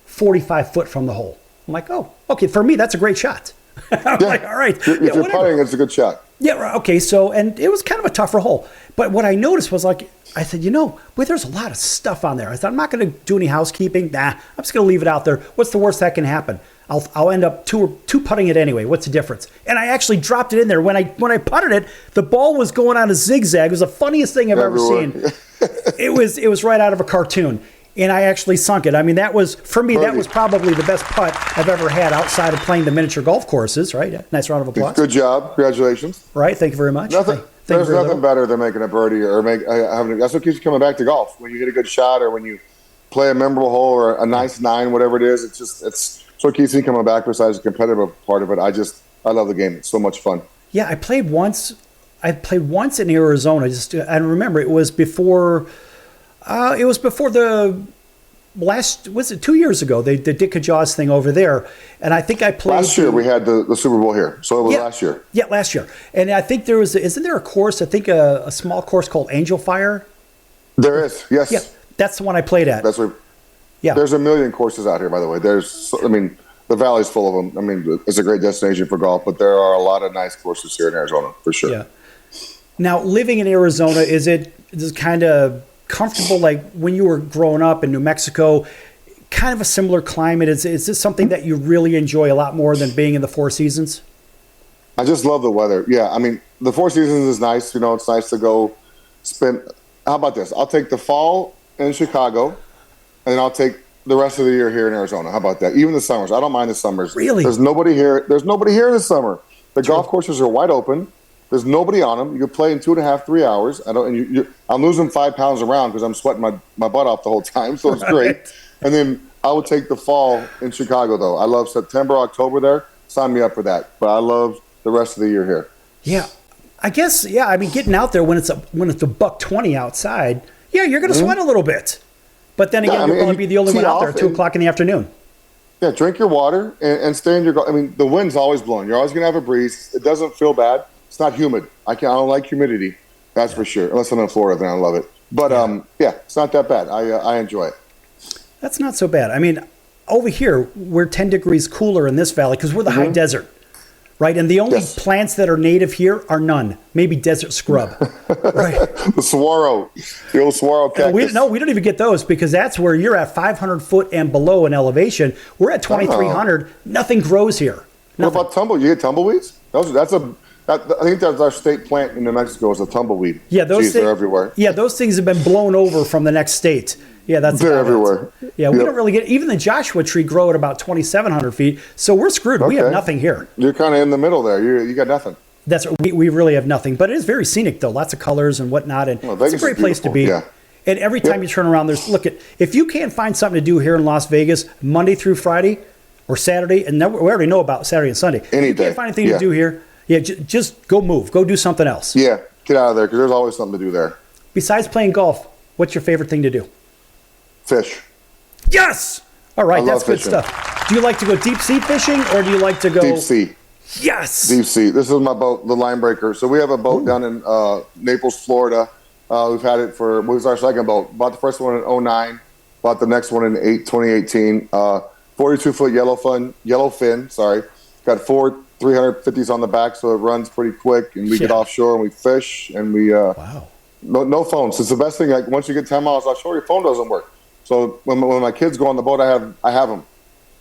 45 foot from the hole. I'm like, oh, okay, for me, that's a great shot. I'm like, all right. If you're putting, it's a good shot. Yeah, okay, so, and it was kind of a tougher hole. But what I noticed was, like, I said, you know, there's a lot of stuff on there. I said, I'm not going to do any housekeeping. Nah, I'm just going to leave it out there. What's the worst that can happen? I'll end up two putting it anyway. What's the difference? And I actually dropped it in there. When I putted it, the ball was going on a zigzag. It was the funniest thing I've ever seen. It was right out of a cartoon. And I actually sunk it. I mean, that was, for me, that was probably the best putt I've ever had outside of playing the miniature golf courses, right? Nice round of applause. Good job. Congratulations. Right. Thank you very much. There's nothing better than making a birdie or having. That's what keeps you coming back to golf. When you hit a good shot or when you play a memorable hole or a nice 9, whatever it is, it's what keeps me coming back besides the competitive part of it. I love the game. It's so much fun. Yeah, I played once in Arizona. I remember it was before It was before was it 2 years ago? The Dick Jaws thing over there, and I think I played. Last year we had the Super Bowl here, so it was last year. Yeah, last year, and I think isn't there a course? I think a small course called Angel Fire. There is, yes. Yeah, that's the one I played at. That's where. Yeah, there's a million courses out here, by the way. The valley's full of them. I mean, it's a great destination for golf, but there are a lot of nice courses here in Arizona, for sure. Yeah. Now, living in Arizona, is it kind of comfortable like when you were growing up in New Mexico? Kind of a similar climate. Is this something that you really enjoy a lot more than being in the Four Seasons? I just love the weather. Yeah, I mean, the Four Seasons is nice. You know, it's nice to go spend. How about this? I'll take the fall in Chicago, and I'll take the rest of the year here in Arizona. How about that? Even the summers. I don't mind the summers. Really? There's nobody here. There's nobody here in the summer. The golf courses are wide open. There's nobody on them. You can play in 2.5, 3 hours. I'm losing 5 pounds a round because I'm sweating my butt off the whole time, so it's great. And then I would take the fall in Chicago, though. I love September, October there. Sign me up for that. But I love the rest of the year here. Yeah, I guess. Yeah, I mean, getting out there when it's $120 outside. Yeah, you're going to sweat a little bit. But then again, you're going to be the only one out there at 2 o'clock in the afternoon. Yeah, drink your water and stay in your. I mean, the wind's always blowing. You're always going to have a breeze. It doesn't feel bad. It's not humid. I don't like humidity. That's for sure. Unless I'm in Florida, then I love it. But it's not that bad. I enjoy it. That's not so bad. I mean, over here we're 10 degrees cooler in this valley because we're the high desert, right? And the only plants that are native here are none. Maybe desert scrub, right? The old saguaro cactus. We don't even get those because that's where you're at 500 foot and below in elevation. We're at 2,300. Nothing grows here. Nothing. What about tumbleweeds? You get tumbleweeds? I think that's our state plant in New Mexico is a tumbleweed. Yeah, they're everywhere. Yeah, those things have been blown over from the next state. Yeah, they're everywhere. Yeah, we don't really get even the Joshua tree grow at about 2,700 feet. So we're screwed. Okay. We have nothing here. You're kind of in the middle there. You got nothing. We really have nothing. But it is very scenic though. Lots of colors and whatnot, and it's a great place to be. Yeah. And every time you turn around, if you can't find something to do here in Las Vegas Monday through Friday or Saturday, and we already know about Saturday and Sunday. Any if you can't find anything to do here. Yeah, just go move. Go do something else. Yeah, get out of there because there's always something to do there. Besides playing golf, what's your favorite thing to do? Fish. Yes! All right, that's good stuff. Do you like to go deep sea fishing or do you like to go... Deep sea. Yes! Deep sea. This is my boat, the Line Breaker. So we have a boat down in Naples, Florida. We've had it it was our second boat. Bought the first one in 2009. Bought the next one in 2018. 42-foot yellowfin. Got 4 350s on the back, so it runs pretty quick, and we get offshore and we fish, and we no phones. It's the best thing. Like once you get 10 miles offshore, your phone doesn't work. So when my kids go on the boat, I have them,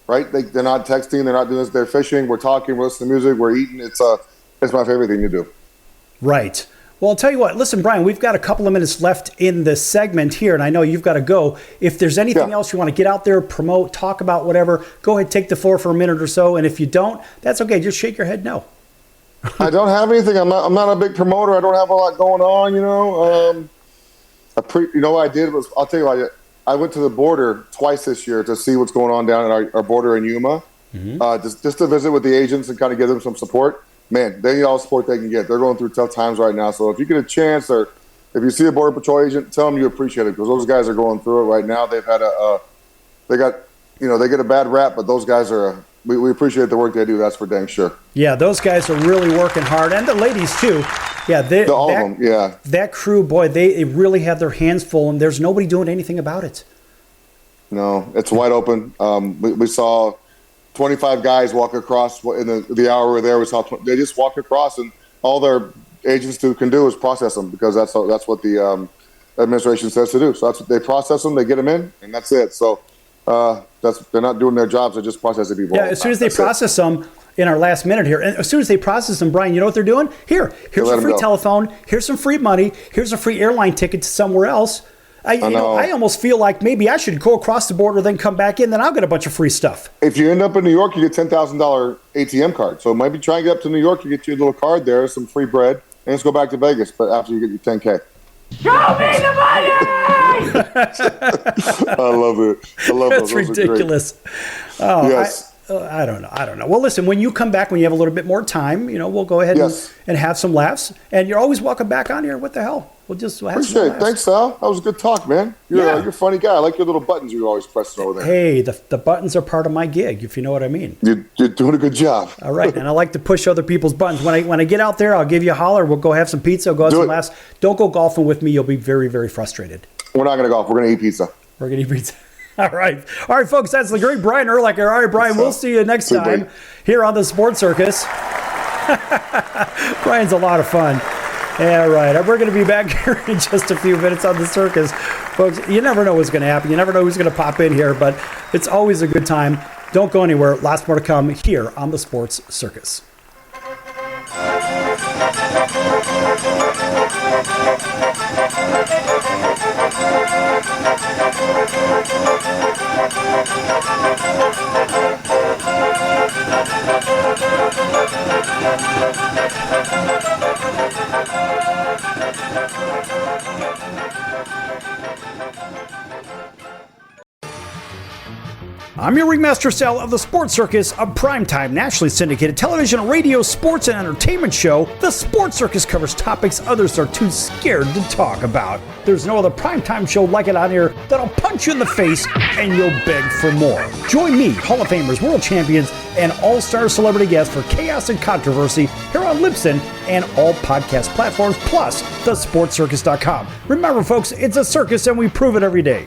right? They're not texting, they're not doing this. They're fishing. We're talking. We're listening to music. We're eating. It's my favorite thing to do. Right. Well, I'll tell you what. Listen, Brian, we've got a couple of minutes left in the segment here, and I know you've got to go. If there's anything else you want to get out there, promote, talk about, whatever, go ahead, take the floor for a minute or so. And if you don't, that's okay. Just shake your head no. I don't have anything. I'm not a big promoter. I don't have a lot going on. What I did was, I'll tell you what I did. I went to the border twice this year to see what's going on down at our border in Yuma, just to visit with the agents and kind of give them some support. Man, they need all the support they can get. They're going through tough times right now. So if you get a chance, or if you see a Border Patrol agent, tell them you appreciate it because those guys are going through it right now. They've had they get a bad rap, but those guys are. We appreciate the work they do. That's for dang sure. Yeah, those guys are really working hard, and the ladies too. Yeah, all of them. Yeah, that crew, boy, they really have their hands full, and there's nobody doing anything about it. No, it's wide open. We saw 25 guys walk across in the hour we were there. We saw they just walk across, and all their agents can do is process them because that's what the administration says to do. So that's what they process them, they get them in, and that's it. So they're not doing their jobs; they're just processing people. Yeah, as soon as they process them in our last minute here, and as soon as they process them, Brian, you know what they're doing? Here's a free telephone. Here's some free money. Here's a free airline ticket to somewhere else. I almost feel like maybe I should go across the border, then come back in, then I'll get a bunch of free stuff. If you end up in New York, you get $10,000 ATM card. So maybe try and get up to New York, you get your little card there, some free bread, and let's go back to Vegas. But after you get your 10K. Show me the money! I love it. I love That's ridiculous. Oh, yes. I don't know. Well, listen, when you come back, when you have a little bit more time, we'll go ahead and have some laughs. And you're always welcome back on here. What the hell? We'll have Appreciate some it. laughs. Thanks, Sal. That was a good talk, man. You're a funny guy. I like your little buttons you're always pressing over there. Hey, the buttons are part of my gig, if you know what I mean. You're doing a good job. All right, and I like to push other people's buttons. When I get out there, I'll give you a holler. We'll go have some pizza. Go have some laughs. Don't go golfing with me. You'll be very, very frustrated. We're not going to golf. We're going to eat pizza. We're going to eat pizza. All right, folks. That's the great Brian Urlacher. All right, Brian. We'll see you next time here on the Sports Circus. Brian's a lot of fun. All right, we're going to be back here in just a few minutes on the circus. Folks, you never know what's going to happen. You never know who's going to pop in here, but it's always a good time. Don't go anywhere. Lots more to come here on the Sports Circus. I'm your Ringmaster Sal of the Sports Circus, a primetime, nationally syndicated television, radio, sports, and entertainment show. The Sports Circus covers topics others are too scared to talk about. There's no other primetime show like it on here that'll punch you in the face and you'll beg for more. Join me, Hall of Famers, world champions, and all-star celebrity guests for chaos and controversy here on Libsyn and all podcast platforms, plus thesportscircus.com. Remember, folks, it's a circus and we prove it every day.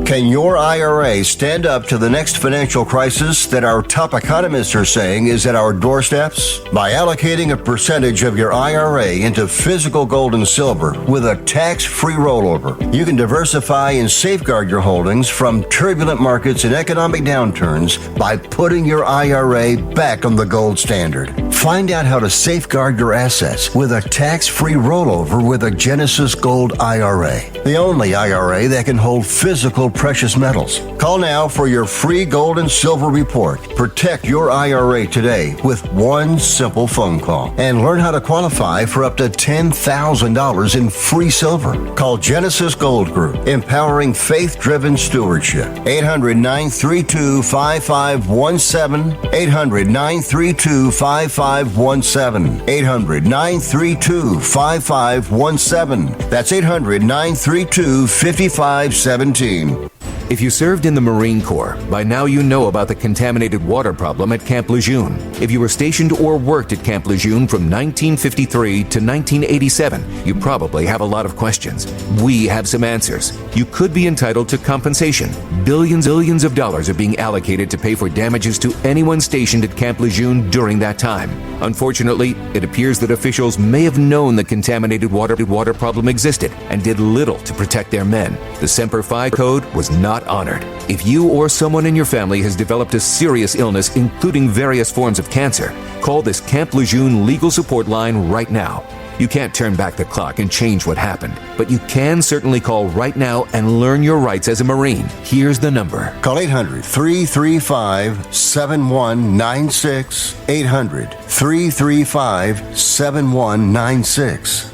Can your IRA stand up to the next financial crisis that our top economists are saying is at our doorsteps? By allocating a percentage of your IRA into physical gold and silver with a tax-free rollover, you can diversify and safeguard your holdings from turbulent markets and economic downturns by putting your IRA back on the gold standard. Find out how to safeguard your assets with a tax-free rollover with a Genesis Gold IRA, the only IRA that can hold physical precious metals. Call now for your free gold and silver report. Protect your IRA today with one simple phone call and learn how to qualify for up to $10,000 in free silver. Call Genesis Gold Group, empowering faith-driven stewardship. 800-932-5517. 800-932-5517. 800-932-5517. That's 800-932-5517. If you served in the Marine Corps, by now you know about the contaminated water problem at Camp Lejeune. If you were stationed or worked at Camp Lejeune from 1953 to 1987, you probably have a lot of questions. We have some answers. You could be entitled to compensation. Billions of dollars are being allocated to pay for damages to anyone stationed at Camp Lejeune during that time. Unfortunately, it appears that officials may have known the contaminated water problem existed and did little to protect their men. The Semper Fi code was not honored. If you or someone in your family has developed a serious illness, including various forms of cancer, call this Camp Lejeune legal support line right now. You can't turn back the clock and change what happened, but you can certainly call right now and learn your rights as a Marine. Here's the number. Call 800-335-7196. 800-335-7196.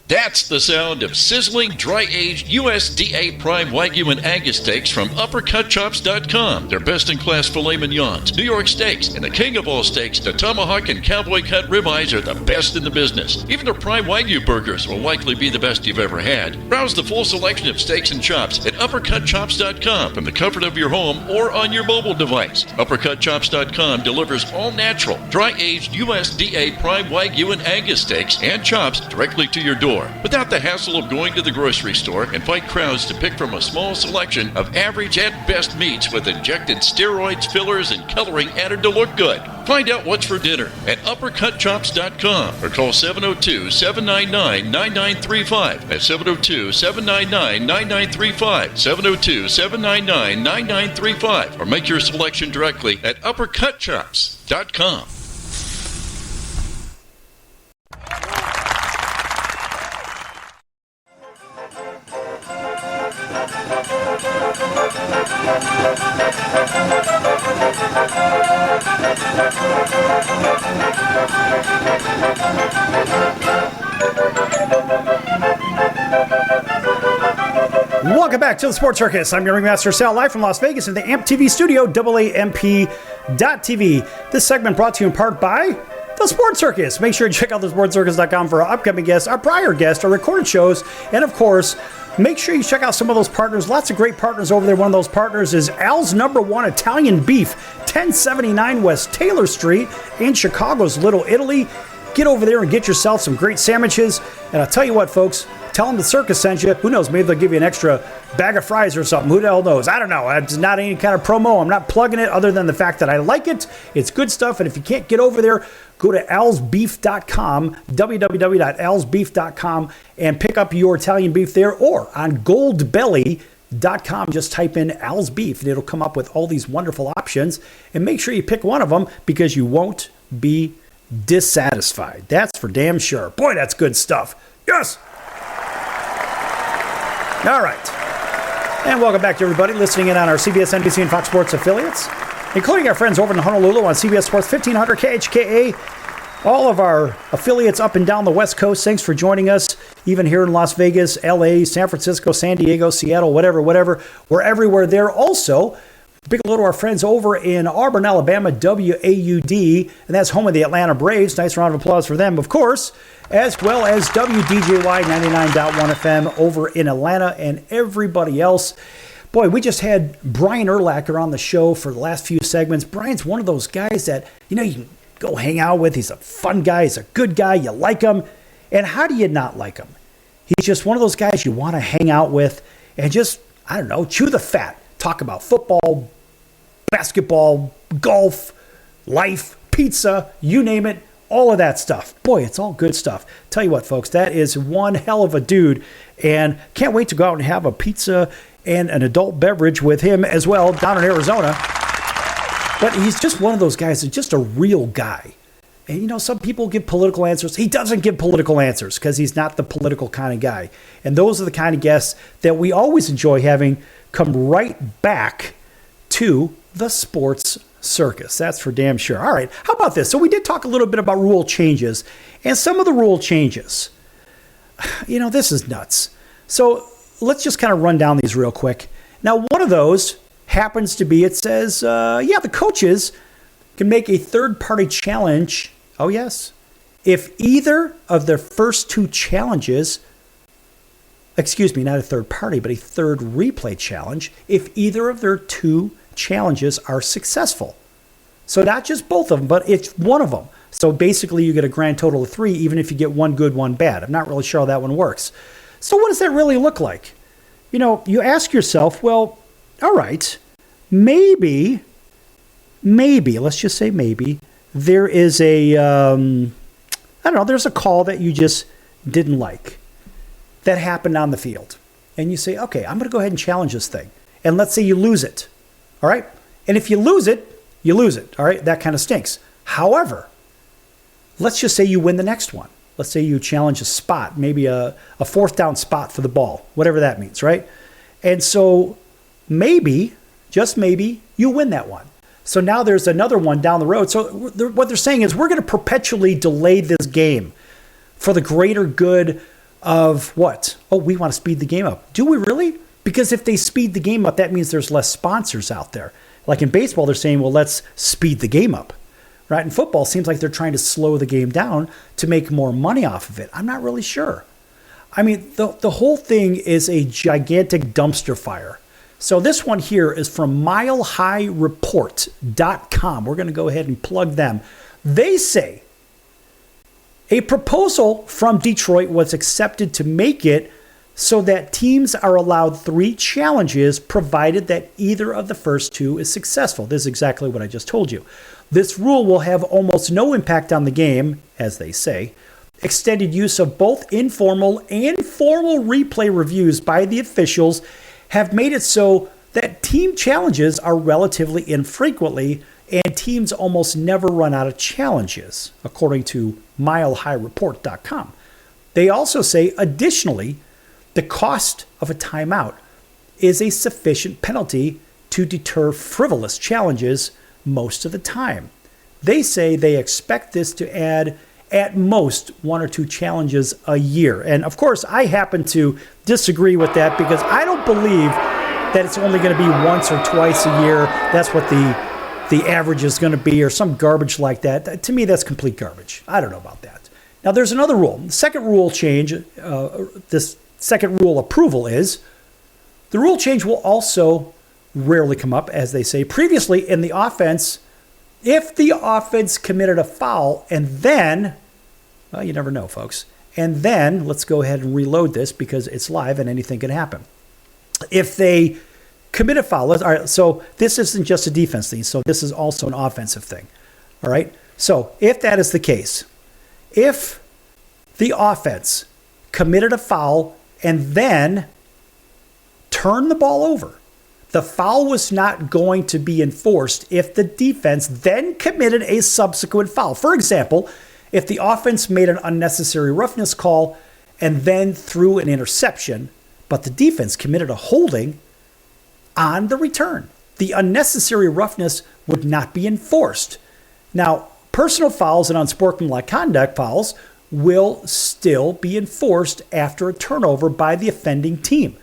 That's the sound of sizzling, dry-aged USDA prime Wagyu and Angus steaks from UppercutChops.com. Their best-in-class filet mignons, New York steaks, and the king of all steaks, the tomahawk and cowboy cut ribeyes are the best in the business. Even their prime Wagyu burgers will likely be the best you've ever had. Browse the full selection of steaks and chops at UppercutChops.com from the comfort of your home or on your mobile device. UppercutChops.com delivers all-natural, dry-aged USDA prime Wagyu and Angus steaks and chops directly to your door, without the hassle of going to the grocery store and fight crowds to pick from a small selection of average at best meats with injected steroids, fillers, and coloring added to look good. Find out what's for dinner at UppercutChops.com or call 702-799-9935. That's 702-799-9935. 702-799-9935. Or make your selection directly at UppercutChops.com. Welcome back to the Sports Circus. I'm your Ringmaster Sal, live from Las Vegas in the AMP TV studio, AAMP.TV. This segment brought to you in part by the Sports Circus. Make sure to check out thesportscircus.com for our upcoming guests, our prior guests, our recorded shows, and of course, make sure you check out some of those partners. Lots of great partners over there. One of those partners is Al's #1 Italian Beef, 1079 West Taylor Street in Chicago's Little Italy. Get over there and get yourself some great sandwiches. And I'll tell you what, folks, tell them the circus sent you. Who knows? Maybe they'll give you an extra bag of fries or something. Who the hell knows? I don't know. It's not any kind of promo. I'm not plugging it other than the fact that I like it. It's good stuff. And if you can't get over there, go to alsbeef.com, www.alsbeef.com, and pick up your Italian beef there, or on goldbelly.com. Just type in Al's Beef and it'll come up with all these wonderful options. And make sure you pick one of them because you won't be dissatisfied. That's for damn sure. Boy, that's good stuff. Yes. All right. And welcome back to everybody listening in on our CBS, NBC, and Fox Sports affiliates, including our friends over in Honolulu on CBS Sports 1500 KHKA. All of our affiliates up and down the West Coast. Thanks for joining us, even here in Las Vegas, LA, San Francisco, San Diego, Seattle, whatever. We're everywhere there. Also, big hello to our friends over in Auburn, Alabama, WAUD, and that's home of the Atlanta Braves. Nice round of applause for them, of course, as well as WDJY 99.1 FM over in Atlanta and everybody else. Boy, we just had Brian Urlacher on the show for the last few segments. Brian's one of those guys that, you can go hang out with. He's a fun guy. He's a good guy. You like him. And how do you not like him? He's just one of those guys you want to hang out with and just, I don't know, chew the fat. Talk about football, basketball, golf, life, pizza, you name it, all of that stuff. Boy, it's all good stuff. Tell you what, folks, that is one hell of a dude, and can't wait to go out and have a pizza and an adult beverage with him as well down in Arizona. But he's just one of those guys that's just a real guy. And, some people give political answers. He doesn't give political answers because he's not the political kind of guy. And those are the kind of guests that we always enjoy having come right back to the Sports Circus. That's for damn sure. All right, how about this? So we did talk a little bit about rule changes, and some of the rule changes, this is nuts. So let's just kind of run down these real quick. Now, one of those happens to be, it says, the coaches can make a third-party challenge, oh yes, if either of their first two challenges, not a third party, but a third replay challenge, if either of their two challenges are successful. So not just both of them, but it's one of them. So basically you get a grand total of 3, even if you get one good, one bad. I'm not really sure how that one works. So what does that really look like? You ask yourself, well, all right, maybe, let's just say maybe, there is there's a call that you just didn't like that happened on the field. And you say, okay, I'm going to go ahead and challenge this thing. And let's say you lose it. All right. And if you lose it, you lose it. All right. That kind of stinks. However, let's just say you win the next one. Let's say you challenge a spot, maybe a fourth down spot for the ball, whatever that means. Right. And so maybe, just maybe, you win that one. So now there's another one down the road. So what they're saying is we're going to perpetually delay this game for the greater good of what? Oh, we want to speed the game up. Do we really? Because if they speed the game up, that means there's less sponsors out there. Like in baseball, they're saying, well, let's speed the game up. Right? In football, it seems like they're trying to slow the game down to make more money off of it. I'm not really sure. I mean, the whole thing is a gigantic dumpster fire. So this one here is from milehighreport.com. We're going to go ahead and plug them. They say a proposal from Detroit was accepted to make it so that teams are allowed 3 challenges provided that either of the first 2 is successful. This is exactly what I just told you. This rule will have almost no impact on the game, as they say. Extended use of both informal and formal replay reviews by the officials have made it so that team challenges are relatively infrequently and teams almost never run out of challenges, according to milehighreport.com. They also say, additionally, the cost of a timeout is a sufficient penalty to deter frivolous challenges most of the time. They say they expect this to add at most 1 or 2 challenges a year. And of course, I happen to disagree with that because I don't believe that it's only going to be once or twice a year. That's what the average is going to be, or some garbage like that. To me, that's complete garbage. I don't know about that. Now, there's another rule. The second rule change, this second rule approval is the rule change will also rarely come up, as they say. Previously in the offense, if the offense committed a foul and then, well, you never know, folks. And then, let's go ahead and reload this because it's live and anything can happen. If they commit a foul, all right, so this isn't just a defense thing, so this is also an offensive thing. All right? So if that is the case, if the offense committed a foul and then turned the ball over, the foul was not going to be enforced if the defense then committed a subsequent foul. For example, if the offense made an unnecessary roughness call and then threw an interception, but the defense committed a holding on the return, the unnecessary roughness would not be enforced. Now, personal fouls and unsportsmanlike conduct fouls will still be enforced after a turnover by the offending team.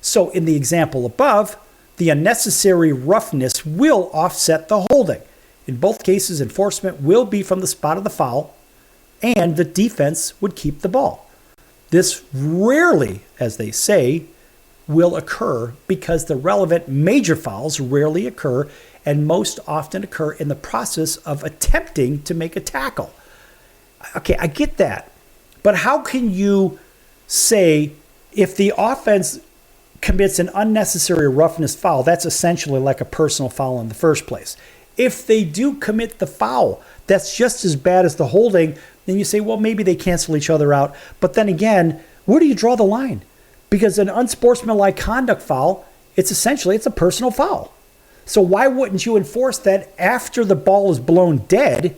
So in the example above, the unnecessary roughness will offset the holding. In both cases, enforcement will be from the spot of the foul, and the defense would keep the ball. This rarely, as they say, will occur because the relevant major fouls rarely occur and most often occur in the process of attempting to make a tackle. Okay, I get that. But how can you say if the offense commits an unnecessary roughness foul, that's essentially like a personal foul in the first place? If they do commit the foul, that's just as bad as the holding. Then you say, well, maybe they cancel each other out. But then again, where do you draw the line? Because an unsportsmanlike conduct foul, it's a personal foul. So why wouldn't you enforce that after the ball is blown dead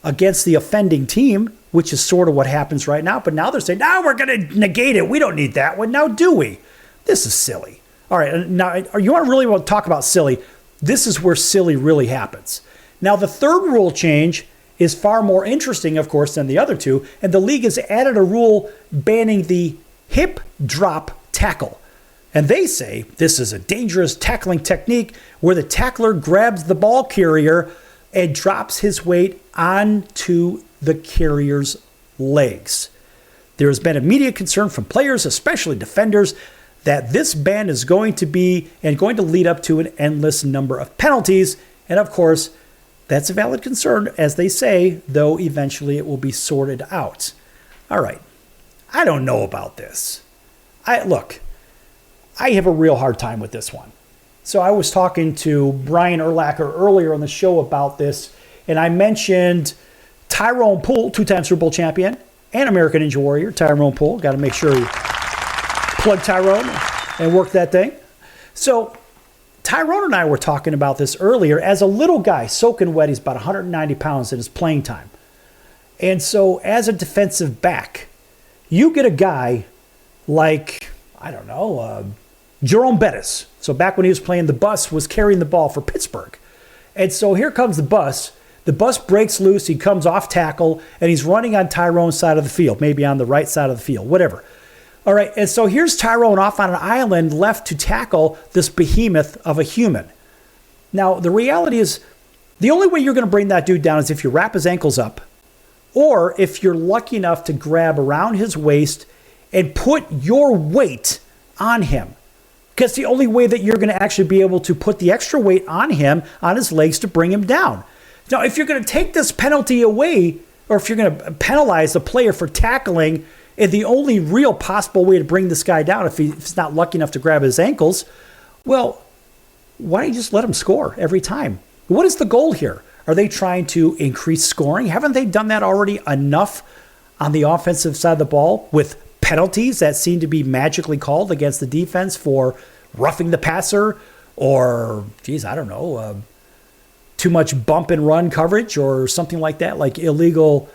against the offending team, which is sort of what happens right now? But now they're saying, no, we're going to negate it. We don't need that one. Now, do we? This is silly. All right, now, you want to really want to talk about silly? This is where silly really happens. Now, the third rule change is far more interesting, of course, than the other two, and the league has added a rule banning the hip drop tackle. And they say this is a dangerous tackling technique where the tackler grabs the ball carrier and drops his weight onto the carrier's legs. There has been immediate concern from players, especially defenders, that this ban is going to lead up to an endless number of penalties. And of course, that's a valid concern, as they say, though eventually it will be sorted out. All right. I don't know about this. I have a real hard time with this one. So I was talking to Brian Urlacher earlier on the show about this, and I mentioned Tyrone Poole, two-time Super Bowl champion and American Ninja Warrior. Tyrone Poole, got to make sure you plug Tyrone and work that thing. So Tyrone and I were talking about this earlier. As a little guy, soaking wet, he's about 190 pounds in his playing time. And so as a defensive back, you get a guy like, I don't know, Jerome Bettis. So back when he was playing, the bus was carrying the ball for Pittsburgh. And so here comes the bus. The bus breaks loose. He comes off tackle, and he's running on Tyrone's side of the field, maybe on the right side of the field, whatever. All right, and so here's Tyrone off on an island left to tackle this behemoth of a human. Now, the reality is the only way you're going to bring that dude down is if you wrap his ankles up, or if you're lucky enough to grab around his waist and put your weight on him. Because the only way that you're going to actually be able to put the extra weight on him, on his legs, to bring him down. Now, if you're going to take this penalty away, or if you're going to penalize the player for tackling, and the only real possible way to bring this guy down, if he's not lucky enough to grab his ankles, well, why don't you just let him score every time? What is the goal here? Are they trying to increase scoring? Haven't they done that already enough on the offensive side of the ball with penalties that seem to be magically called against the defense for roughing the passer or, too much bump and run coverage or something like that, like illegal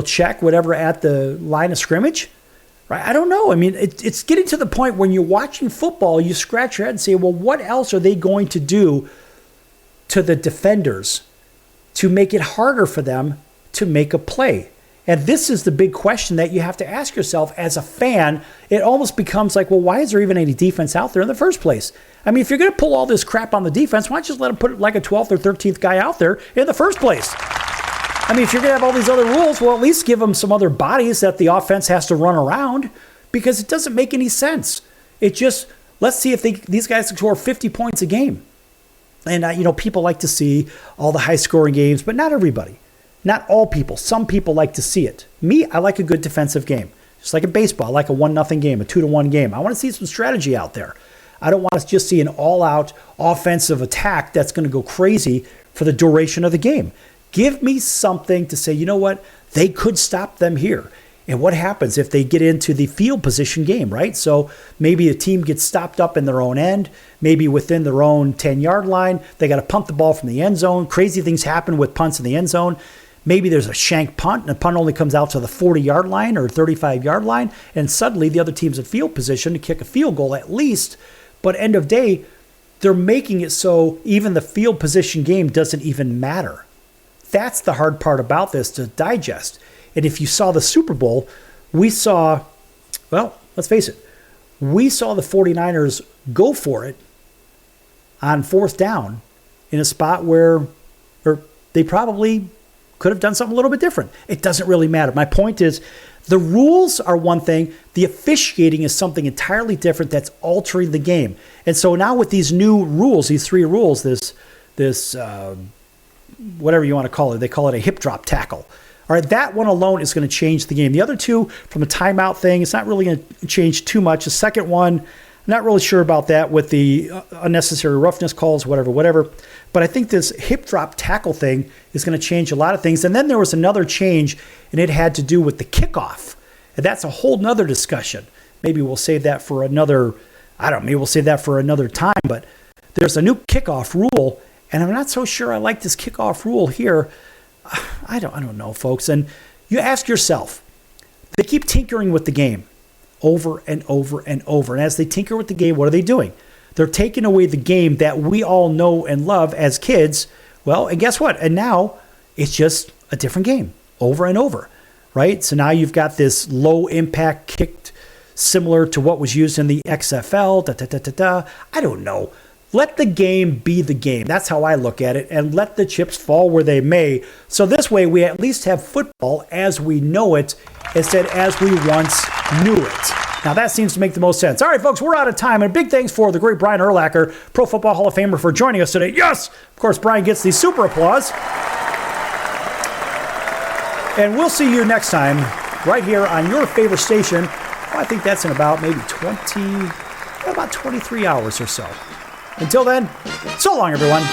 check, whatever, at the line of scrimmage? Right? I don't know. I mean, it's getting to the point when you're watching football, you scratch your head and say, well, what else are they going to do to the defenders to make it harder for them to make a play? And this is the big question that you have to ask yourself as a fan. It almost becomes like, well, why is there even any defense out there in the first place? I mean, if you're going to pull all this crap on the defense, why don't you just let them put like a 12th or 13th guy out there in the first place? I mean, if you're going to have all these other rules, well, at least give them some other bodies that the offense has to run around, because it doesn't make any sense. It just, let's see if these guys can score 50 points a game. And, people like to see all the high-scoring games, but not everybody. Not all people. Some people like to see it. Me, I like a good defensive game. Just like in baseball, I like a 1-0 game, a 2-1 game. I want to see some strategy out there. I don't want to just see an all-out offensive attack that's going to go crazy for the duration of the game. Give me something to say, you know what, they could stop them here. And what happens if they get into the field position game, right? So maybe a team gets stopped up in their own end, maybe within their own 10-yard line. They got to punt the ball from the end zone. Crazy things happen with punts in the end zone. Maybe there's a shank punt, and the punt only comes out to the 40-yard line or 35-yard line, and suddenly the other team's in field position to kick a field goal at least. But end of day, they're making it so even the field position game doesn't even matter. That's the hard part about this to digest. And if you saw the Super Bowl, we saw, well, let's face it, we saw the 49ers go for it on fourth down in a spot where they probably could have done something a little bit different. It doesn't really matter. My point is, the rules are one thing. The officiating is something entirely different that's altering the game. And so now with these new rules, these three rules, this whatever you want to call it, they call it a hip drop tackle. All right, that one alone is going to change the game. The other two, from a timeout thing, it's not really going to change too much. The second one, not really sure about that with the unnecessary roughness calls, whatever. But I think this hip drop tackle thing is going to change a lot of things. And then there was another change, and it had to do with the kickoff. And that's a whole nother discussion. Maybe we'll save that for another, maybe we'll save that for another time. But there's a new kickoff rule, and I'm not so sure I like this kickoff rule here. I don't know, folks. And you ask yourself, they keep tinkering with the game over and over and over. And as they tinker with the game, what are they doing? They're taking away the game that we all know and love as kids. Well, and guess what? And now it's just a different game over and over, right? So now you've got this low impact kick similar to what was used in the XFL. I don't know. Let the game be the game. That's how I look at it. And let the chips fall where they may. So this way we at least have football as we know it instead as we once knew it. Now that seems to make the most sense. All right, folks, we're out of time. And big thanks for the great Brian Urlacher, Pro Football Hall of Famer, for joining us today. Yes! Of course, Brian gets the super applause. And we'll see you next time right here on your favorite station. Well, I think that's in about maybe 23 hours or so. Until then, so long, everyone.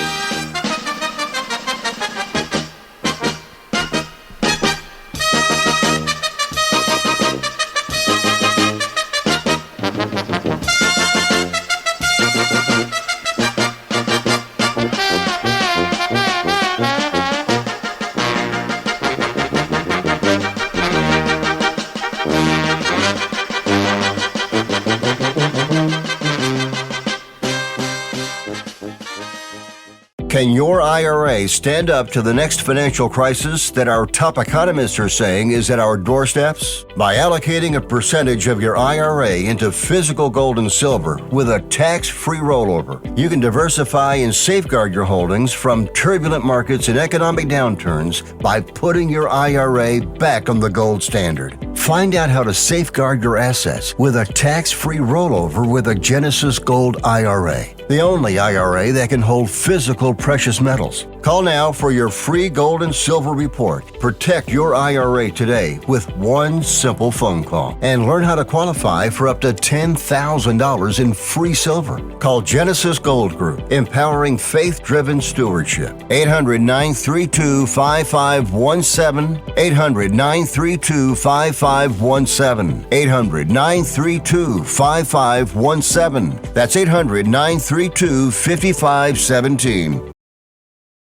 Can your IRA stand up to the next financial crisis that our top economists are saying is at our doorsteps? By allocating a percentage of your IRA into physical gold and silver with a tax-free rollover, you can diversify and safeguard your holdings from turbulent markets and economic downturns by putting your IRA back on the gold standard. Find out how to safeguard your assets with a tax-free rollover with a Genesis Gold IRA, the only IRA that can hold physical precious metals. Call now for your free gold and silver report. Protect your IRA today with one simple phone call and learn how to qualify for up to $10,000 in free silver. Call Genesis Gold Group, empowering faith-driven stewardship. 800-932-5517. 800-932-5517. 800-932-5517. That's 800-932-5517.